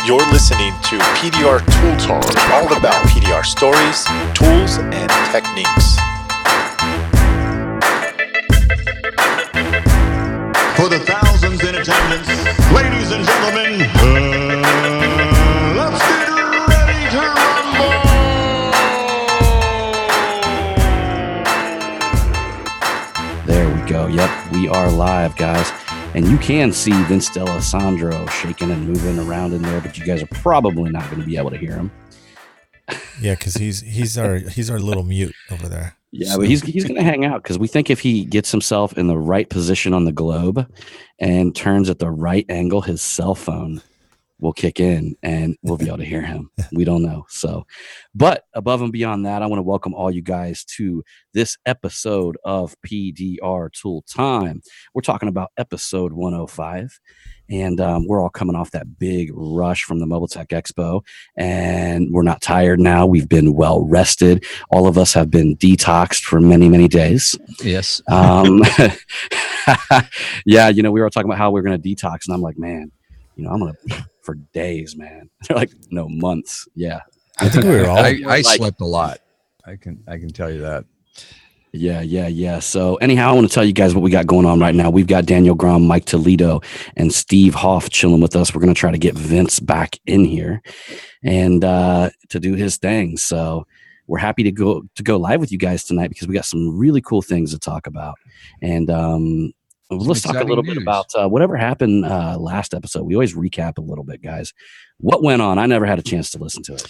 You're listening to PDR Tool Talk, all about PDR stories, tools, and techniques. For the thousands in attendance, ladies and gentlemen, let's get ready to rumble! There we go. Yep, we are live, guys. And you can see Vince D'Alessandro shaking and moving around in there, but you guys are probably not going to be able to hear him. Yeah, because he's our little mute over there. Yeah, so. But he's going to hang out because we think if he gets himself in the right position on the globe and turns at the right angle, his cell phone will kick in and we'll be able to hear him. We don't know. So, but above and beyond that, I want to welcome all you guys to this episode of PDR Tool Time. We're talking about episode 105. And we're all coming off that big rush from the Mobile Tech Expo, and we're not tired now. We've been well rested. All of us have been detoxed for many, many days. Yes. Yeah, we were talking about how we're going to detox, and I'm like, man, I'm going to for days, man. They're like, no, months. Yeah. I think we were all. I slept a lot. I can tell you that. Yeah. So anyhow, I want to tell you guys what we got going on right now. We've got Daniel Grum, Mike Toledo, and Steve Hoff chilling with us. We're going to try to get Vince back in here and to do his thing. So we're happy to go live with you guys tonight because we got some really cool things to talk about. And let's talk a little bit about whatever happened last episode. We always recap a little bit, guys. What went on? I never had a chance to listen to it.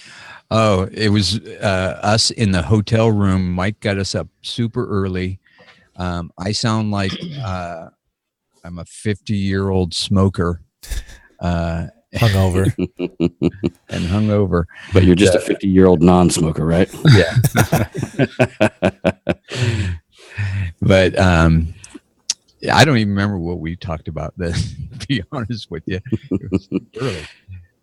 Oh, it was us in the hotel room. Mike got us up super early. I sound like I'm a 50-year-old smoker. Hungover. And hungover. But you're just a 50-year-old non-smoker, right? Yeah. But I don't even remember what we talked about, to be honest with you. It was early.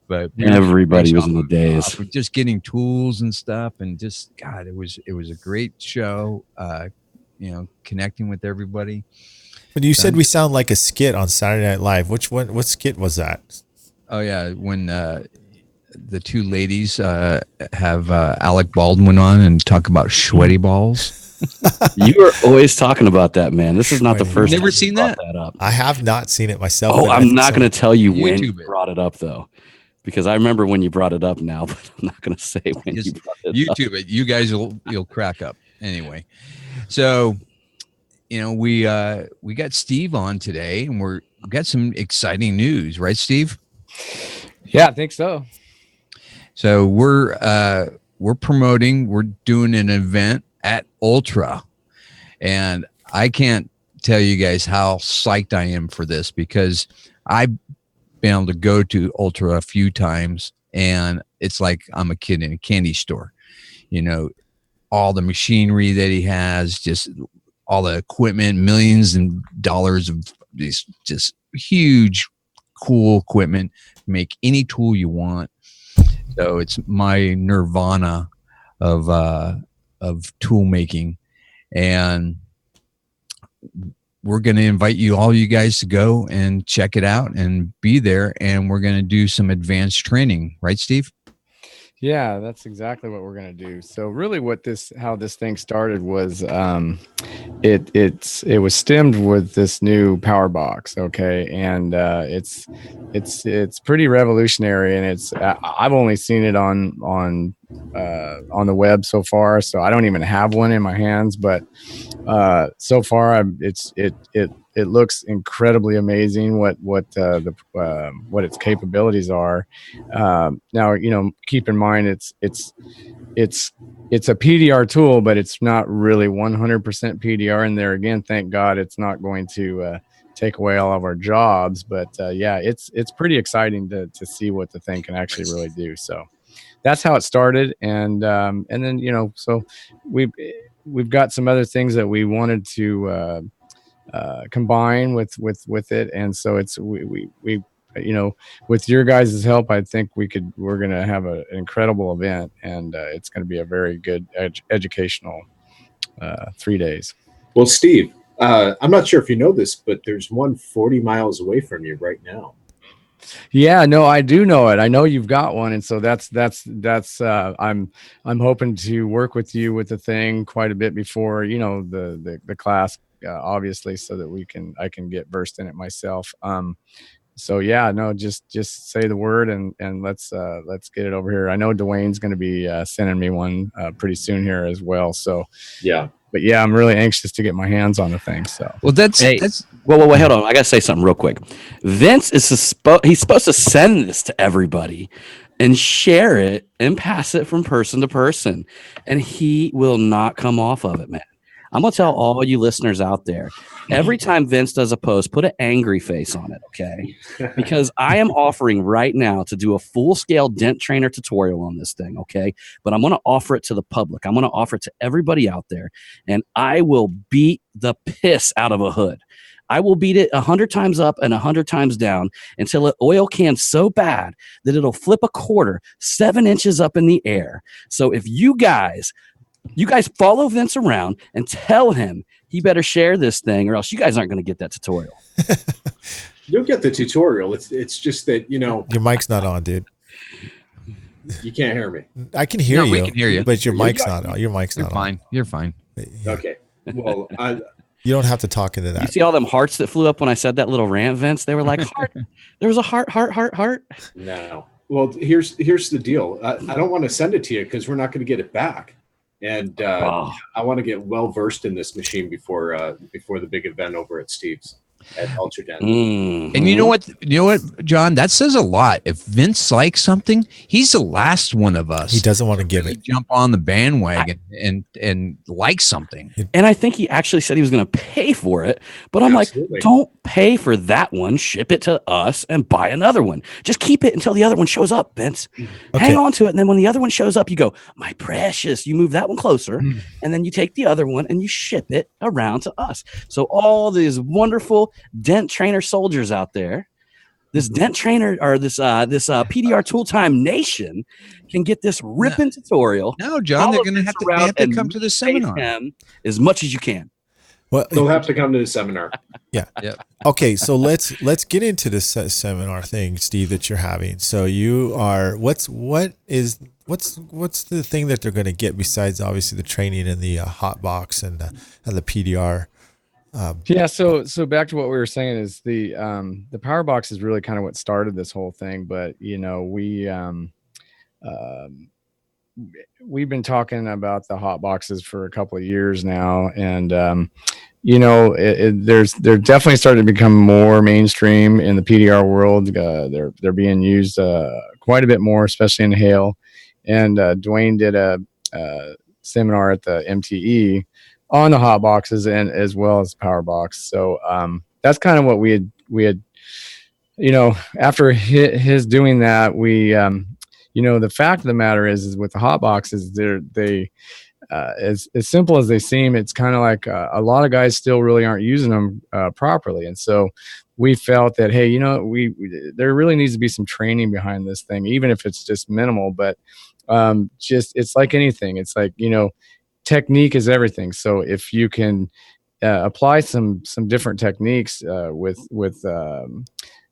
But everybody was in the days. Just getting tools and stuff, and just God, it was a great show. Connecting with everybody. But you said we sound like a skit on Saturday Night Live. What skit was that? Oh yeah, when the two ladies have Alec Baldwin on and talk about sweaty balls. You are always talking about that, man. This is not the first. Never seen that up. I have not seen it myself. Oh, I'm not going to tell you when you brought it up, though. Because I remember when you brought it up now, but I'm not going to say when you brought it up. YouTube it. You guys you'll crack up. Anyway, so, we got Steve on today, and we got some exciting news, right, Steve? Yeah, I think so. So we're promoting, we're doing an event at Ultra, and I can't tell you guys how psyched I am for this because I've been able to go to Ultra a few times, and it's like I'm a kid in a candy store. All the machinery that he has, just all the equipment, millions and dollars of these just huge, cool equipment. Make any tool you want. So it's my nirvana of tool making, and we're going to invite all you guys to go and check it out and be there. And we're going to do some advanced training, right, Steve? Yeah, that's exactly what we're going to do. So really how this thing started was, it was stemmed with this new power box. Okay. And, it's pretty revolutionary, and I've only seen it on the web so far. So I don't even have one in my hands, but, so far it looks incredibly amazing what its capabilities are. Now, keep in mind it's a PDR tool, but it's not really 100% PDR. And there again, thank God it's not going to take away all of our jobs. But yeah, it's pretty exciting to see what the thing can actually really do. So that's how it started, and then so we've got some other things that we wanted to combine with it, and so it's we with your guys' help, I think we're gonna have an incredible event, and it's gonna be a very good educational 3 days. Well, Steve, I'm not sure if you know this, but there's one 40 miles away from you right now. Yeah, no, I do know it. I know you've got one, and so that's I'm hoping to work with you with the thing quite a bit before the class, obviously, so that I can get versed in it myself. So yeah, no, just say the word and let's get it over here. I know Dwayne's going to be sending me one pretty soon here as well. So Yeah. but yeah, I'm really anxious to get my hands on the thing. So Well, that's Wait, hold on. I gotta say something real quick. Vince is he's supposed to send this to everybody and share it and pass it from person to person, and he will not come off of it, man. I'm gonna tell all you listeners out there. Every time Vince does a post, put an angry face on it, okay? Because I am offering right now to do a full-scale Dent trainer tutorial on this thing, okay? But I'm going to offer it to the public. I'm going to offer it to everybody out there, and I will beat the piss out of a hood. I will beat it 100 times up and 100 times down until it oil cans so bad that it'll flip a quarter 7 inches up in the air. So if you guys follow Vince around and tell him he better share this thing or else you guys aren't going to get that tutorial. You'll get the tutorial. It's just that, Your mic's not on, dude. you can't hear me. I can hear you. We can hear you. But your mic's not on. Your mic's You're not fine. You're fine. on. Yeah. Okay. Well, You don't have to talk into You that. see all them hearts that flew up when I said that little rant, Vince? They were like, heart. There was a heart. no. Well, here's the deal. I don't want to send it to you because we're not going to get it back. And I want to get well versed in this machine before the big event over at Steve's at Ultra Dent. Mm-hmm. And you know what, John? That says a lot. If Vince likes something, he's the last one of us. He doesn't want to give it. Jump on the bandwagon and like something. And I think he actually said he was going to pay for it. But I'm Absolutely. like, don't pay for that one. Ship it to us and buy another one. Just keep it until the other one shows up, Vince. Hang on to it. And then when the other one shows up, you go, my precious. You move that one closer. And then you take the other one and you ship it around to us. So all these wonderful Dent trainer soldiers out there, this Dent trainer or this PDR Tool Time Nation can get this ripping tutorial. No, John, they're going to have to come to the seminar as much as you can. Well, They'll have to come to the seminar. yeah. Yep. Okay, so let's get into this seminar thing, Steve, that you're having. So you are what's the thing that they're going to get besides obviously the training and the hot box and the PDR. Yeah, so back to what we were saying is the power box is really kind of what started this whole thing, but we've been talking about the hot boxes for a couple of years now, and they're definitely starting to become more mainstream in the PDR world. They're being used quite a bit more, especially in hail. And Dwayne did a seminar at the MTE on the hot boxes and as well as power box. So that's kind of what we had, after his doing that, we, the fact of the matter is with the hot boxes, they as simple as they seem, it's kind of like a lot of guys still really aren't using them properly. And so we felt that, hey, there really needs to be some training behind this thing, even if it's just minimal, but it's like anything. It's like, technique is everything. So if you can apply some different techniques with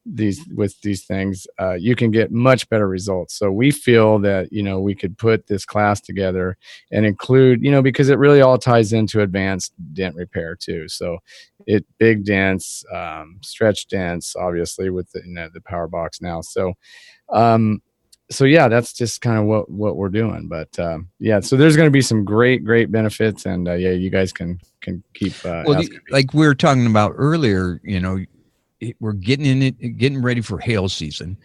these things, you can get much better results. So we feel that we could put this class together and include because it really all ties into advanced dent repair too. So big dents, stretch dents, obviously with the power box now. So yeah, that's just kind of what we're doing. But so there's going to be some great benefits, and you guys can keep. Like we were talking about earlier, we're getting ready for hail season,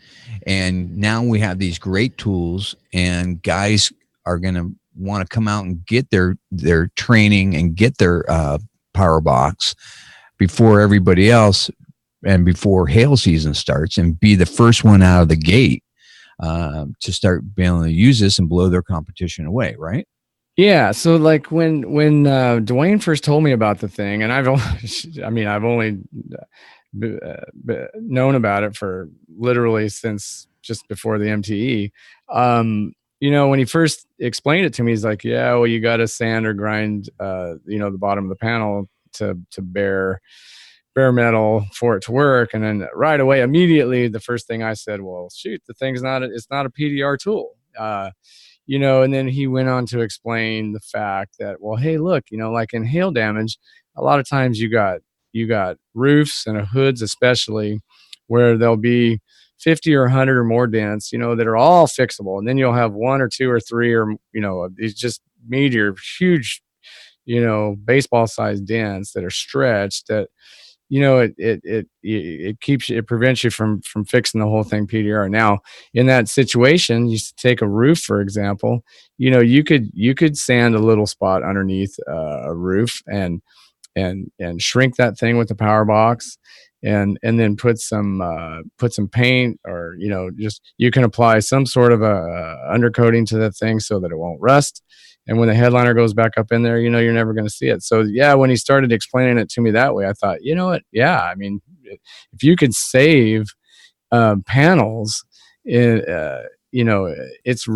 and now we have these great tools, and guys are going to want to come out and get their training and get their power box before everybody else, and before hail season starts, and be the first one out of the gate. To start being able to use this and blow their competition away, right? Yeah. So like when Dwayne first told me about the thing, and I've only known about it for literally since just before the MTE. When he first explained it to me, he's like, yeah, well, you got to sand or grind, the bottom of the panel to bare metal for it to work. And then right away, immediately, the first thing I said, well, shoot, it's not a PDR tool. And then he went on to explain the fact that, well, hey, look, like in hail damage, a lot of times you got roofs and hoods, especially, where there'll be 50 or 100 or more dents, that are all fixable. And then you'll have 1 or 2 or 3, or, these just meteor, huge, baseball sized dents that are stretched that, it prevents you from fixing the whole thing PDR. Now, in that situation, you take a roof, for example, you could sand a little spot underneath a roof and shrink that thing with the power box, and then put some paint, or just, you can apply some sort of a undercoating to that thing so that it won't rust. And when the headliner goes back up in there, you're never going to see it. So yeah, when he started explaining it to me that way, I thought, you know what? Yeah, I mean, if you could save panels, it's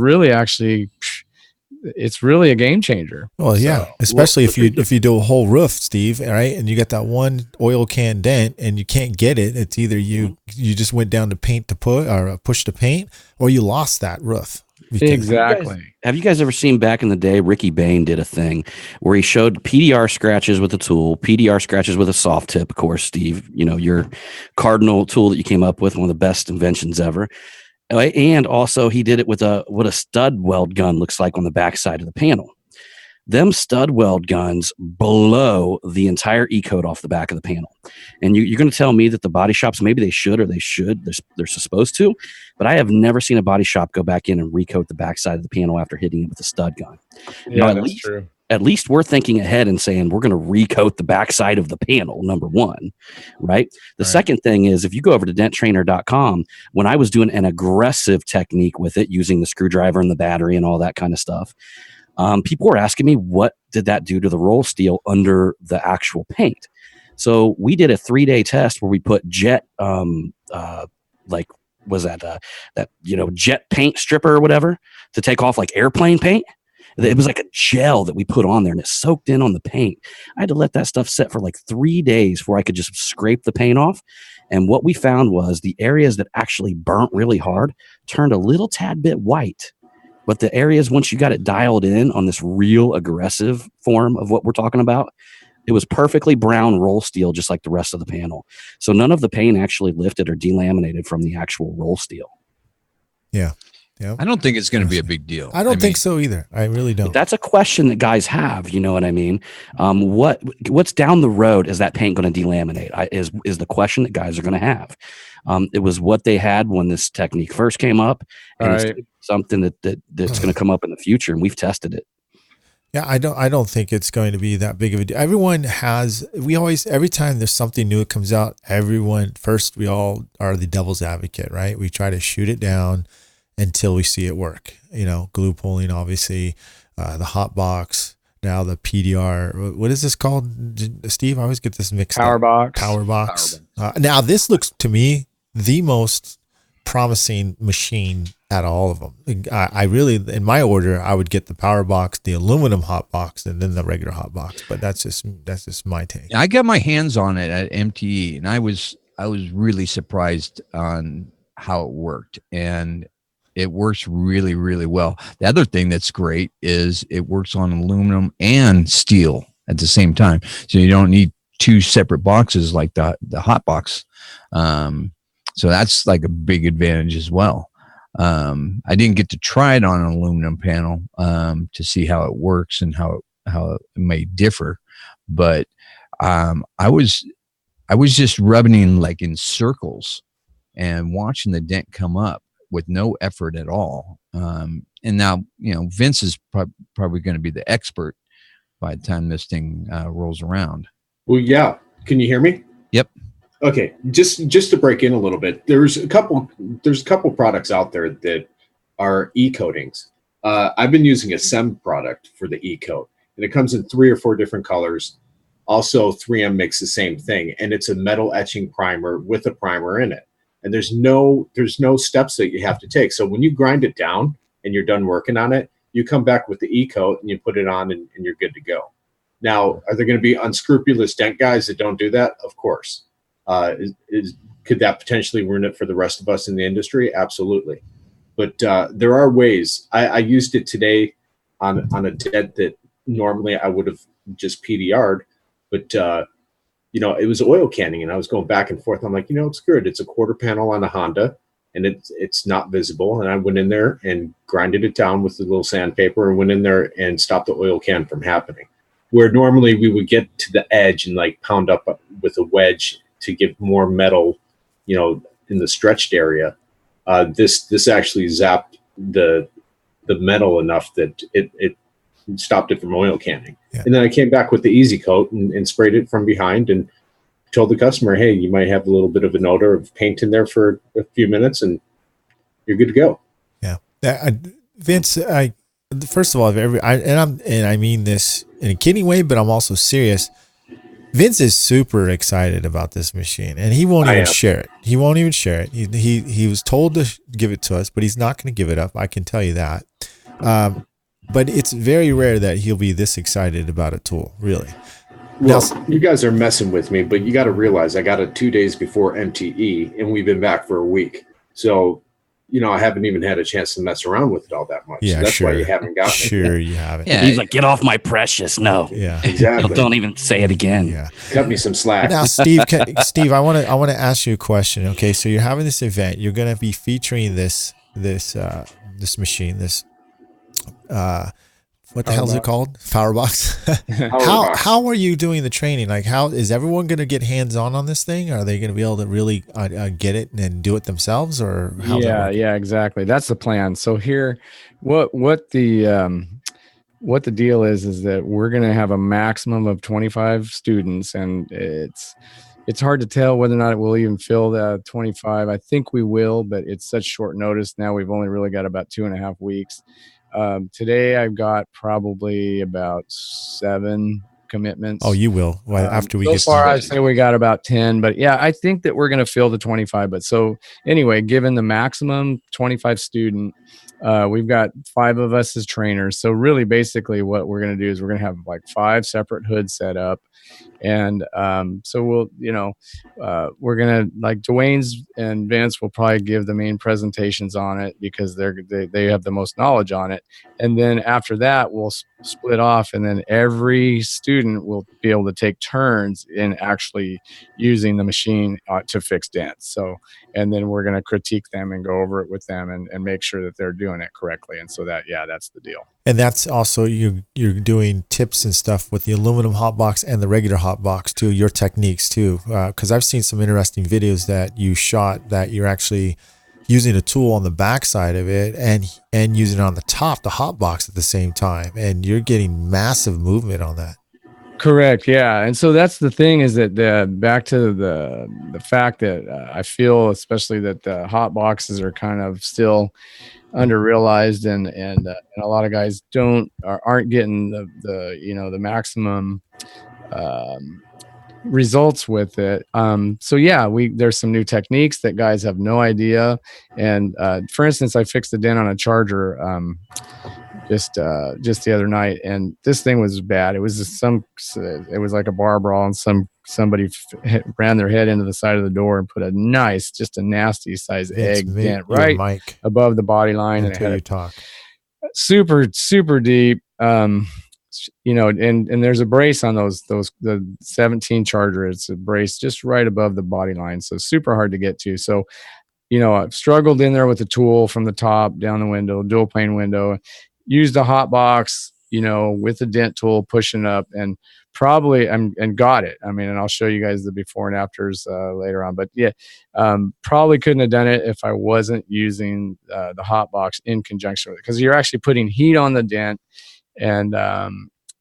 really a game changer. Well, yeah, especially if you do a whole roof, Steve, right? And you got that one oil can dent and you can't get it. It's either you just went down to paint to put, or push to paint, or you lost that roof. Exactly. Have you guys ever seen, back in the day, Ricky Bain did a thing where he showed PDR scratches with a tool, PDR scratches with a soft tip, of course, Steve, your cardinal tool that you came up with, one of the best inventions ever. And also he did it with what a stud weld gun looks like on the backside of the panel. Them stud weld guns blow the entire E-coat off the back of the panel. And you're going to tell me that the body shops, maybe they should, or they're supposed to, but I have never seen a body shop go back in and recoat the backside of the panel after hitting it with a stud gun. Yeah, that's true. At least we're thinking ahead and saying we're going to recoat the backside of the panel, number one, right? The second thing is, if you go over to denttrainer.com, when I was doing an aggressive technique with it, using the screwdriver and the battery and all that kind of stuff, people were asking me, what did that do to the roll steel under the actual paint? So we did a 3-day test where we put jet, jet paint stripper or whatever to take off like airplane paint. It was like a gel that we put on there, and it soaked in on the paint. I had to let that stuff set for like 3 days before I could just scrape the paint off. And what we found was the areas that actually burnt really hard turned a little tad bit white. But the areas, once you got it dialed in on this real aggressive form of what we're talking about, it was perfectly brown roll steel, just like the rest of the panel. So none of the paint actually lifted or delaminated from the actual roll steel. Yeah. Yeah. I don't think it's going to be a big deal. I don't think so either. I really don't. But that's a question that guys have. You know what I mean? What's down the road? Is that paint going to delaminate? Is the question that guys are going to have. It was what they had when this technique first came up, and it's something that's going to come up in the future, and we've tested it. Yeah, I don't think it's going to be that big of a deal. Every time there's something new that comes out, we all are the devil's advocate, right? We try to shoot it down until we see it work. Glue pulling, obviously, the hot box, now the PDR. What is this called, Steve? I always get this mixed up. Power box. Now this looks to me the most promising machine out of all of them. I really, in my order, I would get the power box, the aluminum hot box, and then the regular hot box. But that's just my take. I got my hands on it at MTE, and I was really surprised on how it worked, and it works really, really well. The other thing that's great is it works on aluminum and steel at the same time, so you don't need 2 separate boxes like the hot box. So that's like a big advantage as well. I didn't get to try it on an aluminum panel to see how it works and how it may differ, but I was just rubbing like in circles and watching the dent come up with no effort at all. And now, Vince is probably going to be the expert by the time this thing rolls around. Well, yeah. Can you hear me? Yep. Okay. Just to break in a little bit, there's a couple products out there that are e-coatings. I've been using a SEM product for the e-coat, and it comes in 3 or 4 different colors. Also, 3M makes the same thing, and it's a metal etching primer with a primer in it. And there's no steps that you have to take. So when you grind it down and you're done working on it, you come back with the e-coat and you put it on and you're good to go. Now, are there going to be unscrupulous dent guys that don't do that? Of course. Could that potentially ruin it for the rest of us in the industry? Absolutely. But there are ways. I used it today on a dent that normally I would have just PDR'd, but it was oil canning, and I was going back and forth. I'm like, it's good. It's a quarter panel on a Honda, and it's not visible. And I went in there and grinded it down with a little sandpaper, and went in there and stopped the oil can from happening. Where normally we would get to the edge and like pound up with a wedge to give more metal, in the stretched area. This actually zapped the metal enough that it stopped it from oil canning. Yeah. And then I came back with the easy coat and sprayed it from behind and told the customer, hey, you might have a little bit of an odor of paint in there for a few minutes and you're good to go. Yeah. Vince, first of all, I mean this in a kidding way, but I'm also serious. Vince is super excited about this machine, and he won't even share it. He won't even share it. He was told to give it to us, but he's not going to give it up. I can tell you that. But it's very rare that he'll be this excited about a tool, really. Well, you guys are messing with me, but you got to realize I got it 2 days before MTE, and we've been back for a week. So, I haven't even had a chance to mess around with it all that much. Yeah, so that's why you haven't gotten it. Sure, you haven't. Yeah, he's like, get off my precious. No. Yeah, exactly. Don't even say it again. Yeah, cut me some slack. Now, Steve, I want to ask you a question. Okay, so you're having this event. You're going to be featuring this machine. This what the hell is it called? Powerbox. How are you doing the training? Like, how is everyone going to get hands on this thing? Are they going to be able to really get it and do it themselves, or how? Yeah, exactly. That's the plan. So here, what the deal is that we're going to have a maximum of 25 students, and it's hard to tell whether or not it will even fill the 25. I think we will, but it's such short notice now. We've only really got about 2.5 weeks. Today I've got probably about 7 commitments. Oh, you will after we so get far. I'd say we got about 10, but yeah, I think that we're going to fill the 25. But so anyway, given the maximum 25 student, we've got 5 of us as trainers. So really, basically, what we're going to do is we're going to have like 5 separate hoods set up. And so we'll, we're going to, like Dwayne's and Vince will probably give the main presentations on it because they have the most knowledge on it. And then after that, we'll split off, and then every student will be able to take turns in actually using the machine to fix dents. So, and then we're going to critique them and go over it with them and make sure that they're doing it correctly. And so that's the deal. And that's also you're doing tips and stuff with the aluminum hot box and the regular hot box too, your techniques too, because I've seen some interesting videos that you shot that you're actually using a tool on the back side of it and using it on the top, the hot box at the same time, and you're getting massive movement on that. Correct. Yeah. And so that's the thing, is that back to the fact that I feel especially that the hot boxes are kind of still under realized, and a lot of guys aren't getting the maximum results with it. So yeah, there's some new techniques that guys have no idea. And for instance, I fixed the dent on a Charger just the other night, and this thing was bad. It was it was like a bar brawl, and somebody ran their head into the side of the door and put a nasty size egg dent right above the body line. Until and it had talk. Super, super deep. And there's a brace on the 17 Charger. It's a brace just right above the body line. So super hard to get to. So, I've struggled in there with the tool from the top down the window, dual pane window, used a hot box, with the dent tool, pushing up, and probably and got it. I mean, and I'll show you guys the before and afters later on, but yeah, probably couldn't have done it if I wasn't using the hot box in conjunction with it, because you're actually putting heat on the dent, and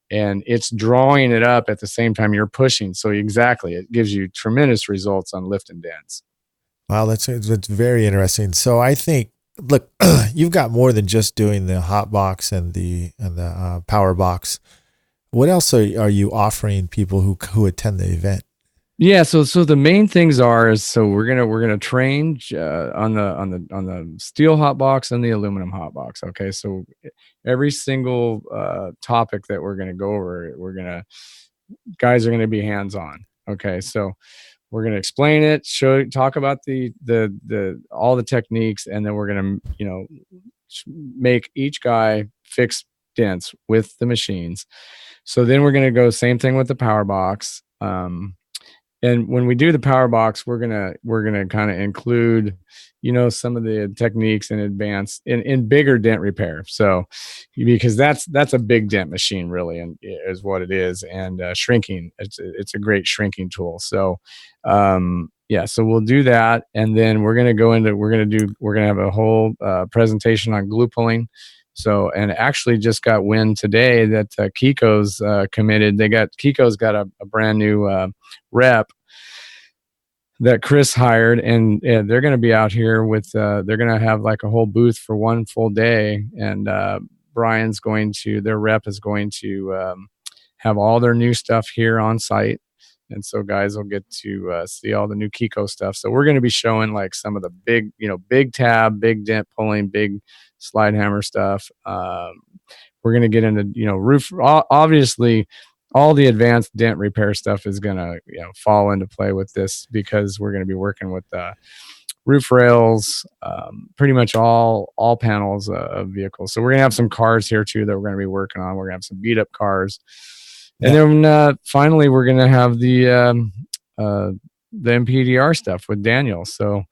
it's drawing it up at the same time you're pushing. So exactly, it gives you tremendous results on lifting dents. Wow, that's very interesting. So I think, look, you've got more than just doing the hot box and the power box. What else are you offering people who attend the event? Yeah, so the main things is so we're gonna train on the steel hot box and the aluminum hot box. Okay, so every single topic that we're gonna go over, guys are gonna be hands on. Okay, so we're gonna explain it, talk about the all the techniques, and then we're gonna make each guy fix dents with the machines. So then we're gonna go same thing with the power box. And when we do the power box, we're gonna kind of include, some of the techniques in advance in bigger dent repair. So because that's a big dent machine really, and is what it is, and shrinking. It's a great shrinking tool. So yeah, so we'll do that, and then we're gonna have a whole presentation on glue pulling. So, and actually just got wind today that Kiko's committed. Kiko's got a brand new rep that Chris hired, and they're going to be out here with. They're going to have like a whole booth for one full day, and their rep is going to have all their new stuff here on site. And so guys will get to see all the new Kiko stuff. So we're going to be showing like some of the big tab, big dent pulling, big slide hammer stuff. We're going to get into, roof. Obviously, all the advanced dent repair stuff is going to fall into play with this, because we're going to be working with roof rails, pretty much all panels of vehicles. So we're going to have some cars here too that we're going to be working on. We're going to have some beat up cars. And then finally, we're going to have the MPDR stuff with Daniel. So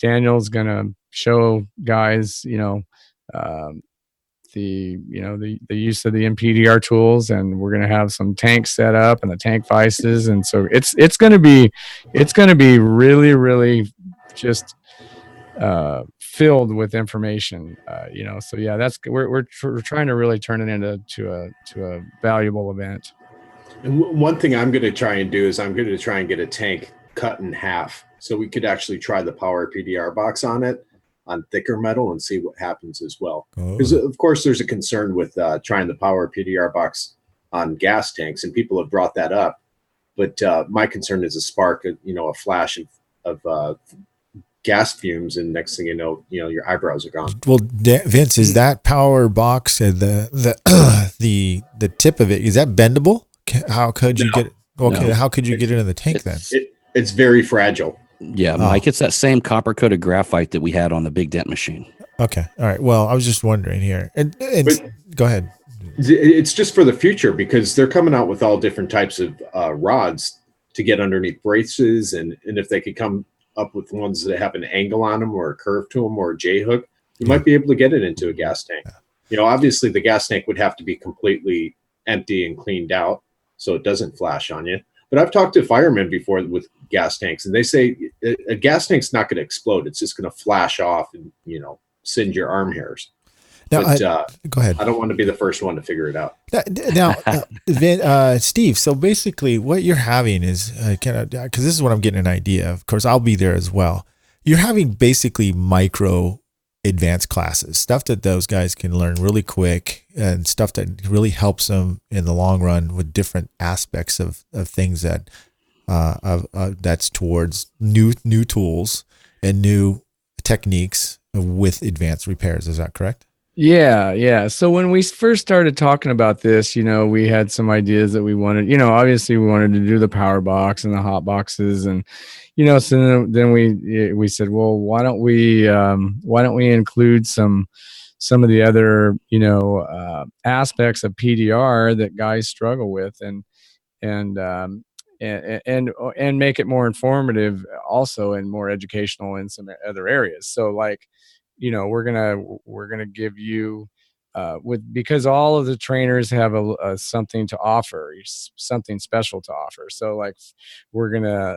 Daniel's going to show guys, the use of the MPDR tools, and we're going to have some tanks set up and the tank vices. And so it's going to be really, really just filled with information, so yeah, we're trying to really turn it into a valuable event. And one thing I'm going to try and do is I'm going to try and get a tank cut in half, so we could actually try the power PDR box on it on thicker metal and see what happens as well. Because of course there's a concern with trying the power PDR box on gas tanks, and people have brought that up. But my concern is a spark, a flash of gas fumes, and next thing you know, your eyebrows are gone. Well, Vince, is that power box the tip of it, is that bendable? How could you get it? Okay, no. How could you get it in the tank then? It's very fragile. Yeah, Mike, it's that same copper coated graphite that we had on the big dent machine. Okay, all right. Well, I was just wondering here, and go ahead. It's just for the future, because they're coming out with all different types of rods to get underneath braces, and if they could come up with ones that have an angle on them or a curve to them or a J hook, you might be able to get it into a gas tank. Obviously the gas tank would have to be completely empty and cleaned out so it doesn't flash on you. But I've talked to firemen before with gas tanks, and they say a gas tank's not going to explode. It's just going to flash off and, singe your arm hairs. Now, but go ahead. I don't want to be the first one to figure it out. Now, Steve, so basically what you're having is, because this is what I'm getting an idea of. Of course, I'll be there as well. You're having basically micro advanced classes, stuff that those guys can learn really quick, and stuff that really helps them in the long run with different aspects of things that that's towards new tools and new techniques with advanced repairs. Is that correct? Yeah. So when we first started talking about this, we had some ideas that we wanted, obviously we wanted to do the power box and the hot boxes, and, so then we said, well, why don't we include some of the other, aspects of PDR that guys struggle with, and make it more informative also, and more educational in some other areas. So like, we're gonna give you because all of the trainers have a something to offer, something special to offer. So like, we're gonna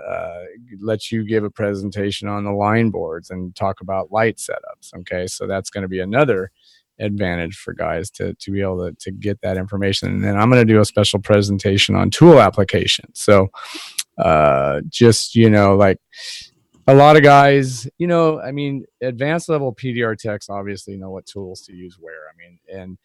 let you give a presentation on the line boards and talk about light setups. Okay, so that's going to be another advantage for guys to be able to get that information. And then I'm going to do a special presentation on tool application. So just like, a lot of guys, advanced level PDR techs obviously know what tools to use where. And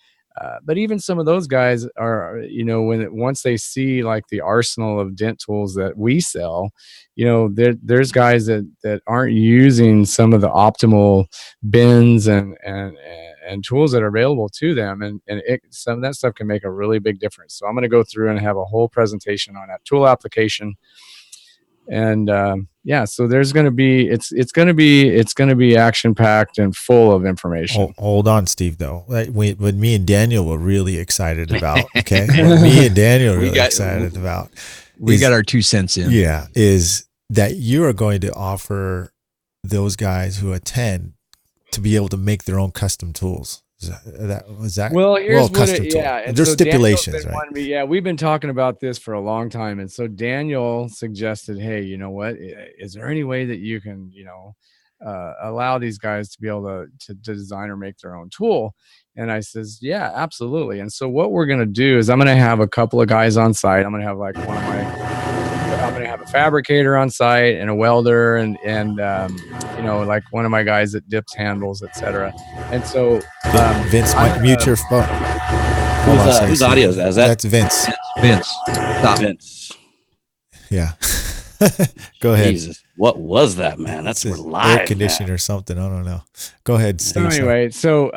But even some of those guys are, once they see like the arsenal of Dent tools that we sell, there's guys that aren't using some of the optimal bins and tools that are available to them. And some of that stuff can make a really big difference. So I'm going to go through and have a whole presentation on that tool application. And so there's going to be it's going to be action packed and full of information. Hold on, Steve. Though, what me and Daniel were really excited about. Okay, what me and Daniel were really excited about. We got our 2 cents in. Yeah, is that you are going to offer those guys who attend to be able to make their own custom tools. Well, here's what and there's so stipulations, right? We've been talking about this for a long time. And so Daniel suggested, hey, you know what, is there any way that you can, allow these guys to be able to design or make their own tool? And I says, yeah, absolutely. And so what we're going to do is I'm going to have a couple of guys on site. I'm going to have I'm going to have a fabricator on site and a welder and like one of my guys that dips handles, etc. And so Vince might mute your phone. Whose audio is that? That's Vince. Vince. Stop. Vince. Yeah. Go ahead. Jesus. What was that, man? That's live, air conditioning or something. I don't know. Go ahead, Steve. So anyway, so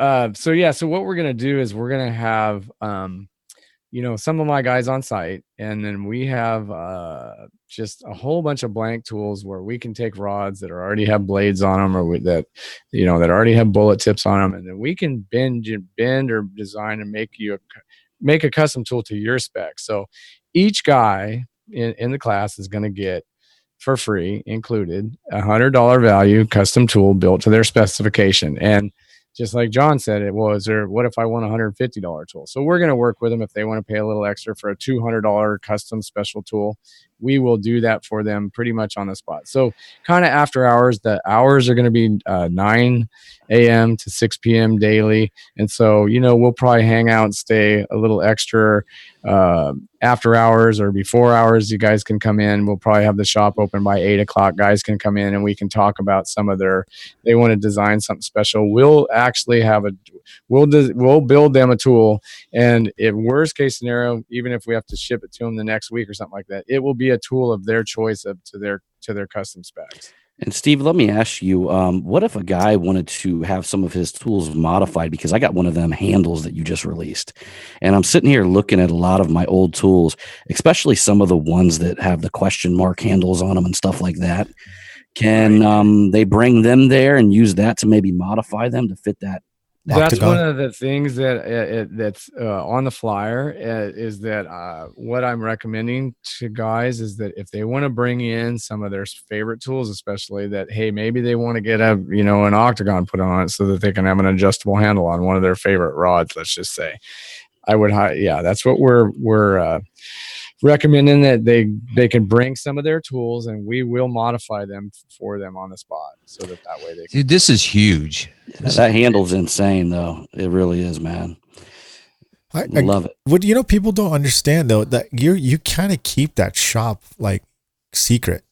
what we're going to do is we're going to have some of my guys on site, and then we have just a whole bunch of blank tools where we can take rods that already have blades on them, or that already have bullet tips on them, and then we can bend or design and make a custom tool to your spec. So each guy in the class is going to get for free included $100 value custom tool built to their specification. And just like John said, what if I want a $150 tool? So we're going to work with them if they want to pay a little extra for a $200 custom special tool. We will do that for them pretty much on the spot. So kind of after hours, the hours are going to be 9 a.m. to 6 p.m. daily. And so, we'll probably hang out and stay a little extra after hours or before hours. You guys can come in. We'll probably have the shop open by 8 o'clock. Guys can come in and we can talk about they want to design something special. We'll actually we'll build them a tool. And if worst case scenario, even if we have to ship it to them the next week or something like that, it will be a tool of their choice to their custom specs. And Steve, let me ask you, what if a guy wanted to have some of his tools modified? Because I got one of them handles that you just released, and I'm sitting here looking at a lot of my old tools, especially some of the ones that have the question mark handles on them and stuff like that. Can they bring them there and use that to maybe modify them to fit that? That's one of the things that's on the flyer is that what I'm recommending to guys is that if they want to bring in some of their favorite tools, especially that, hey, maybe they want to get an octagon put on it so that they can have an adjustable handle on one of their favorite rods. Let's just say, that's what we're recommending, that they can bring some of their tools and we will modify them for them on the spot so that way they can. Dude, this is huge. That handle's insane though. It really is, man. I love it. What people don't understand though, that you kind of keep that shop like secret.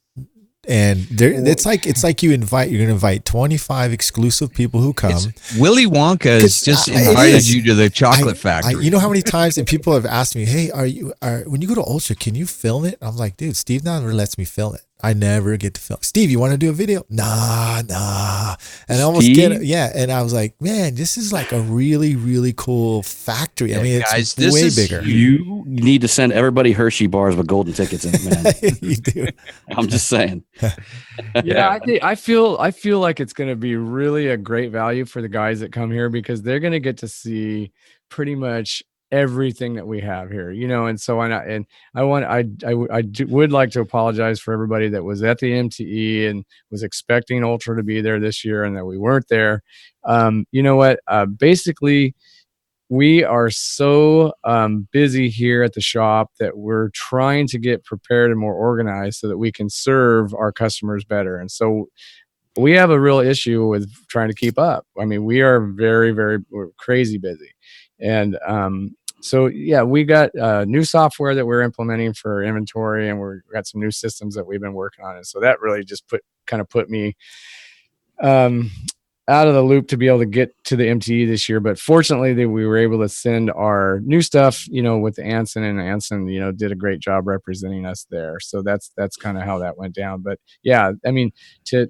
And it's like you're going to invite 25 exclusive people who come. Willy Wonka has just invited you to the chocolate factory. You know how many times and people have asked me, hey, when you go to Ultra, can you film it? I'm like, dude, Steve never lets me film it. I never get to film. Steve, you want to do a video? Nah. And I almost get it. Yeah. And I was like, man, this is like a really, really cool factory. I mean, it's way bigger. You need to send everybody Hershey bars with golden tickets in it, man. You do. I'm just saying. Yeah, I feel like it's going to be really a great value for the guys that come here, because they're going to get to see pretty much everything that we have here, and so I would like to apologize for everybody that was at the MTE and was expecting Ultra to be there this year and that we weren't there. You know what? Basically, we are so busy here at the shop that we're trying to get prepared and more organized so that we can serve our customers better. And so we have a real issue with trying to keep up. I mean, we are we're crazy busy. And so, yeah, we got new software that we're implementing for inventory, and we've got some new systems that we've been working on. And so that really just put me out of the loop to be able to get to the MTE this year, but fortunately that we were able to send our new stuff, with Anson, and Anson, did a great job representing us there. So that's kind of how that went down. But yeah, I mean, to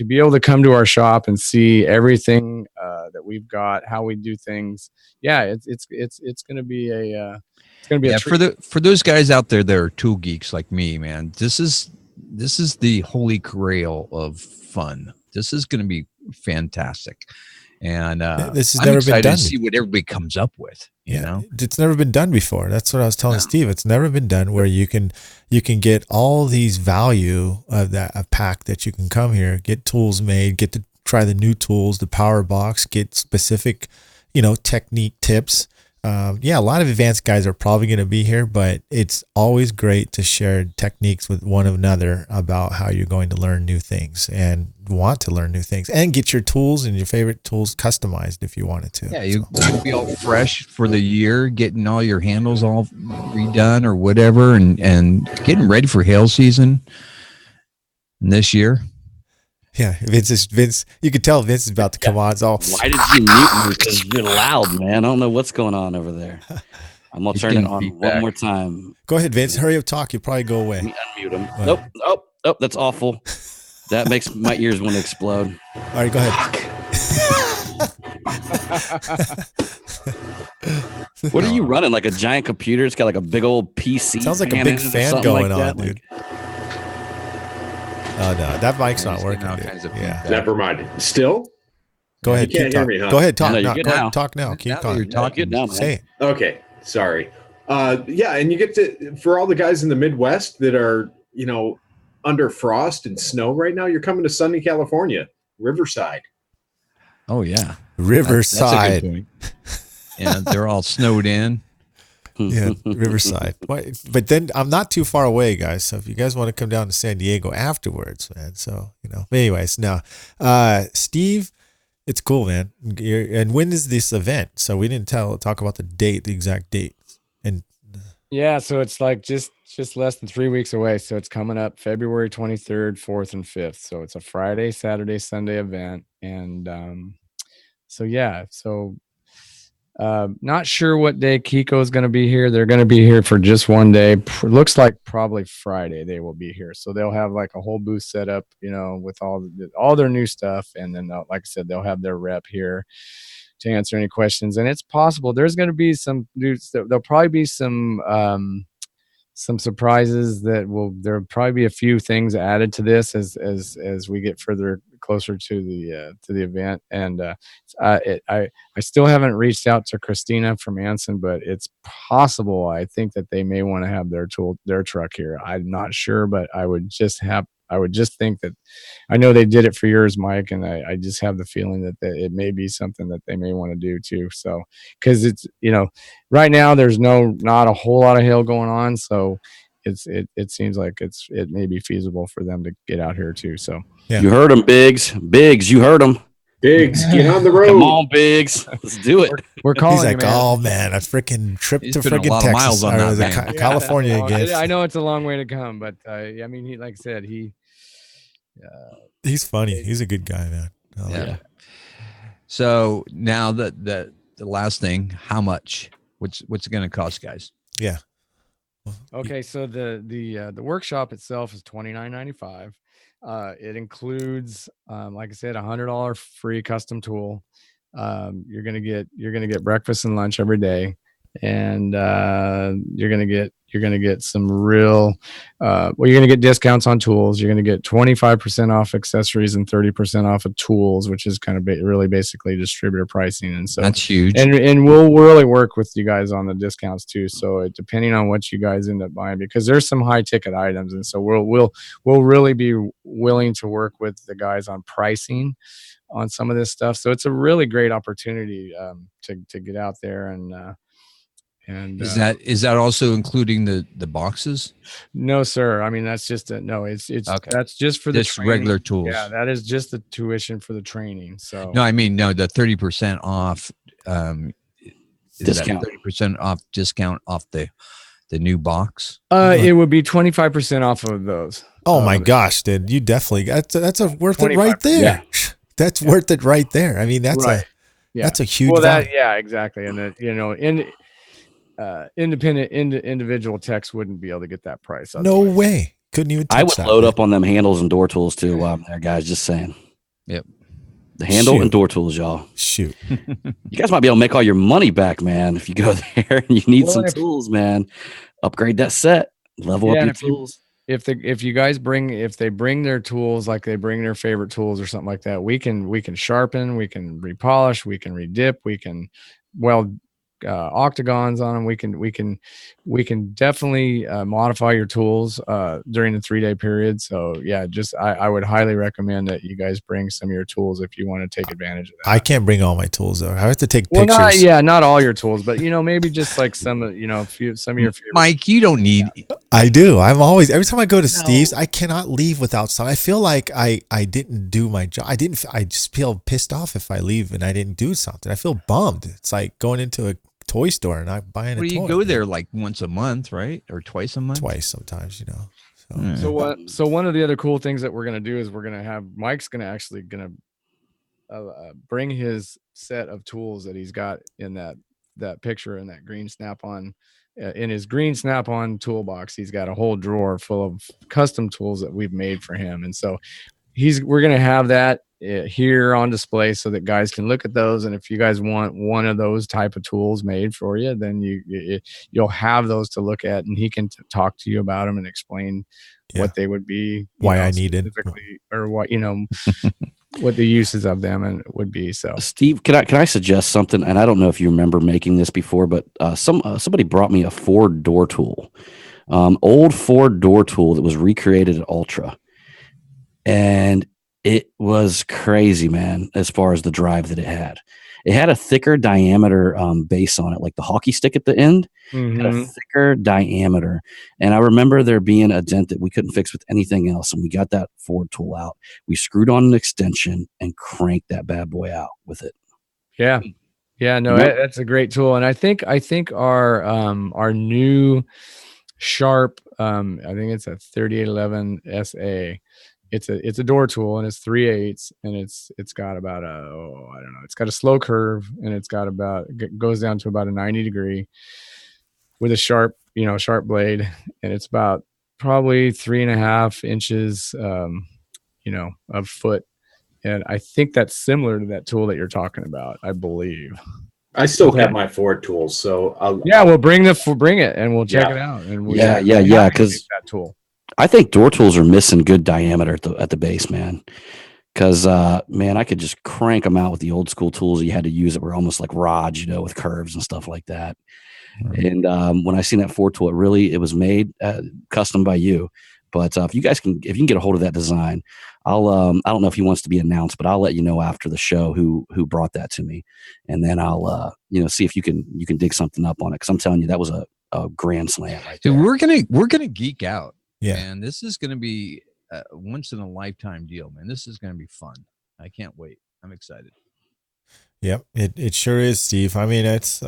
be able to come to our shop and see everything that we've got, how we do things. Yeah, it's going to be it's going to be a treat. For those guys out there that are tool geeks like me, man, this is the holy grail of fun. This is going to be fantastic, and this has I'm never excited been done to see what everybody comes up with. You know, it's never been done before. That's what I was telling Steve. It's never been done where you can get all these value of a pack that you can come here, get tools made, get to try the new tools, the power box, get specific, technique tips. A lot of advanced guys are probably going to be here, but it's always great to share techniques with one another about how you're going to learn new things and want to learn new things, and get your tools and your favorite tools customized if you wanted to. Yeah, you'll be all fresh for the year, getting all your handles all redone or whatever, and getting ready for hail season this year. Yeah, Vince. You could tell Vince is about to come on. It's all. Why did you mute me? Because you're loud, man. I don't know what's going on over there. I'm gonna turn it on one more time. Go ahead, Vince. Hurry up, talk. You'll probably go away. Let me unmute him. Nope. That's awful. That makes my ears want to explode. All right, go ahead. What are you running? Like a giant computer? It's got like a big old PC. Sounds like a big fan going on, that, dude. Oh no, that mic's not working. Yeah. Never mind. Still? Go ahead. You can't hear me, huh? Go ahead. Talk. No, No, you're go good ahead, now. talk now. Keep Now talking. you're talking. Good now, Say it. Okay. Sorry. And you get to, for all the guys in the Midwest that are, under frost and snow right now, you're coming to sunny California, Riverside. Oh yeah, Riverside. That's a good point. And they're all snowed in. Yeah, Riverside. But then I'm not too far away, guys. So if you guys want to come down to San Diego afterwards, man. So, But anyways, now, Steve, it's cool, man. And when is this event? So we didn't talk about the exact date. And Yeah, so it's like just less than 3 weeks away. So it's coming up February 23rd, 4th, and 5th. So it's a Friday, Saturday, Sunday event. And not sure what day Kiko is going to be here. They're going to be here for just one day. Looks like probably Friday they will be here. So they'll have like a whole booth set up, with all their new stuff. And then, like I said, they'll have their rep here to answer any questions. And it's possible there's going to be there'll probably be some surprises there'll probably be a few things added to this as we get closer to the event. And I still haven't reached out to Christina from Anson, but it's possible. I think that they may want to have their truck here. I'm not sure, but I would just think that I know they did it for yours, Mike, and I just have the feeling that it may be something that they may want to do too. So, because it's right now there's not a whole lot of hail going on, so it seems like it may be feasible for them to get out here too. So You heard him, Biggs. You heard him. Biggs, get on the road. Come on, Biggs. Let's do it. We're calling. He's like, you, man. oh man, a freaking trip He's to been a freaking lot of Texas miles on or that thing. California again. I know it's a long way to come, but he, like I said, He's funny. He's a good guy, man. Yeah. So now the last thing, how much? What's it going to cost, guys? Yeah. Okay, so the workshop itself is $29.95. It includes, like I said, $100 free custom tool. You're gonna get breakfast and lunch every day, and you're gonna get some real. You're gonna get discounts on tools. You're gonna get 25% off accessories and 30% off of tools, which is kind of really basically distributor pricing. And so that's huge. And we'll really work with you guys on the discounts too. So depending on what you guys end up buying, because there's some high ticket items, and so we'll really be willing to work with the guys on pricing on some of this stuff. So it's a really great opportunity to get out there and is that also including the boxes? No, sir. I mean, that's just it's okay. That's just for the regular tools. Yeah, that is just the tuition for the training. So no, I mean, no, the 30% off discount. 30% off discount off the new box. It would be 25% off of those. Oh my gosh, dude! You definitely that's a worth it right there. Yeah. that's worth it right there. I mean, that's Right. that's a huge Well, value. exactly. And that, individual techs wouldn't be able to get that price. No otherwise. way. Couldn't even touch I would that, load man. up on them handles and door tools too while I'm there, guys. Just saying. Yep. The handle Shoot. and door tools, y'all. Shoot. You guys might be able to make all your money back, man. If you go there and you need Well, some if- tools, man, upgrade that set, level Yeah, up and your if you- tools. If they bring their tools, like they bring their favorite tools or something like that, we can sharpen, we can repolish, we can redip, we can weld octagons on them. We can definitely modify your tools during the 3-day period. So yeah, I would highly recommend that you guys bring some of your tools if you want to take advantage of that. I can't bring all my tools though. I have to take Well, pictures. not all your tools, but maybe just like some of some of your favorite. Mike, you don't need. I do. I'm always, every time I go to Steve's, I cannot leave without some. I feel like I didn't do my job. I just feel pissed off if I leave and I didn't do something. I feel bummed. It's like going into a toy store and not buying a Well, toy. you go there like once a month, right? Or twice a month? Twice sometimes, So. Mm. So one of the other cool things that we're gonna do is we're gonna have Mike's gonna bring his set of tools that he's got in that picture in that green Snap-on. In his green Snap-on toolbox, he's got a whole drawer full of custom tools that we've made for him, and so we're gonna have that here on display so that guys can look at those. And if you guys want one of those type of tools made for you, then you'll have those to look at, and he can talk to you about them and explain what they would be, why I needed, or what what the uses of them and would be. So Steve, can I suggest something? And I don't know if you remember making this before, but somebody brought me a Ford door tool, old Ford door tool that was recreated at Ultra, and it was crazy, man, as far as the drive that it had. It had a thicker diameter base on it, like the hockey stick at the end. It had a thicker diameter. And I remember there being a dent that we couldn't fix with anything else. And we got that Ford tool out. We screwed on an extension and cranked that bad boy out with it. Yeah. Yeah, no, that's a great tool. And I think our new Sharp, I think it's a 3811 SA. It's a door tool, and it's 3/8, and it's got about it's got a slow curve, and it goes down to about a 90 degree with a sharp blade, and it's about probably 3.5 inches, of foot. And I think that's similar to that tool that you're talking about, I believe. I still have my Ford tools, so we'll bring it and we'll check it out. And because that tool. I think door tools are missing good diameter at the base, man. Because, man, I could just crank them out with the old school tools you had to use that were almost like rods, with curves and stuff like that. Right. And when I seen that Ford tool, it was made custom by you. But if you can get a hold of that design, I don't know if he wants to be announced, but I'll let you know after the show who brought that to me, and then I'll see if you can dig something up on it. Because I'm telling you, that was a grand slam. Right there. Dude, we're gonna geek out. Yeah, and this is going to be a once in a lifetime deal, man. This is going to be fun. I can't wait. I'm excited. Yep, it sure is, Steve. I mean, it's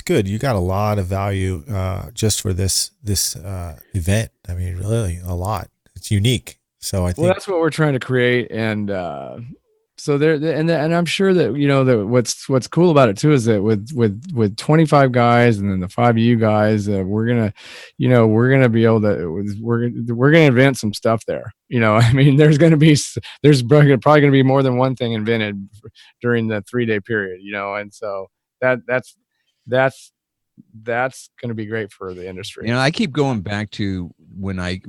good. You got a lot of value just for this event. I mean, really a lot. It's unique. So I think that's what we're trying to create, and so there, and I'm sure that that what's cool about it too is that with 25 guys and then the 5 of you guys, we're gonna be able to we're gonna invent some stuff there. I mean, there's probably gonna be more than one thing invented during the 3-day period. And so that's gonna be great for the industry. I keep going back to when I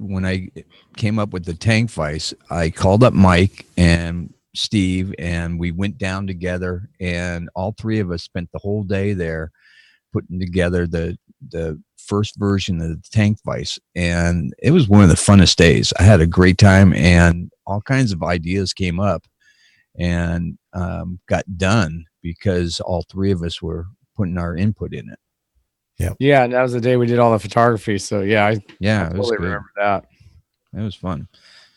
came up with the tank vise. I called up Mike and Steve, and we went down together, and all 3 of us spent the whole day there putting together the first version of the tank vise, and it was one of the funnest days. I had a great time, and all kinds of ideas came up and got done because all 3 of us were putting our input in it. Yeah, and that was the day we did all the photography. So I totally remember that. It was fun.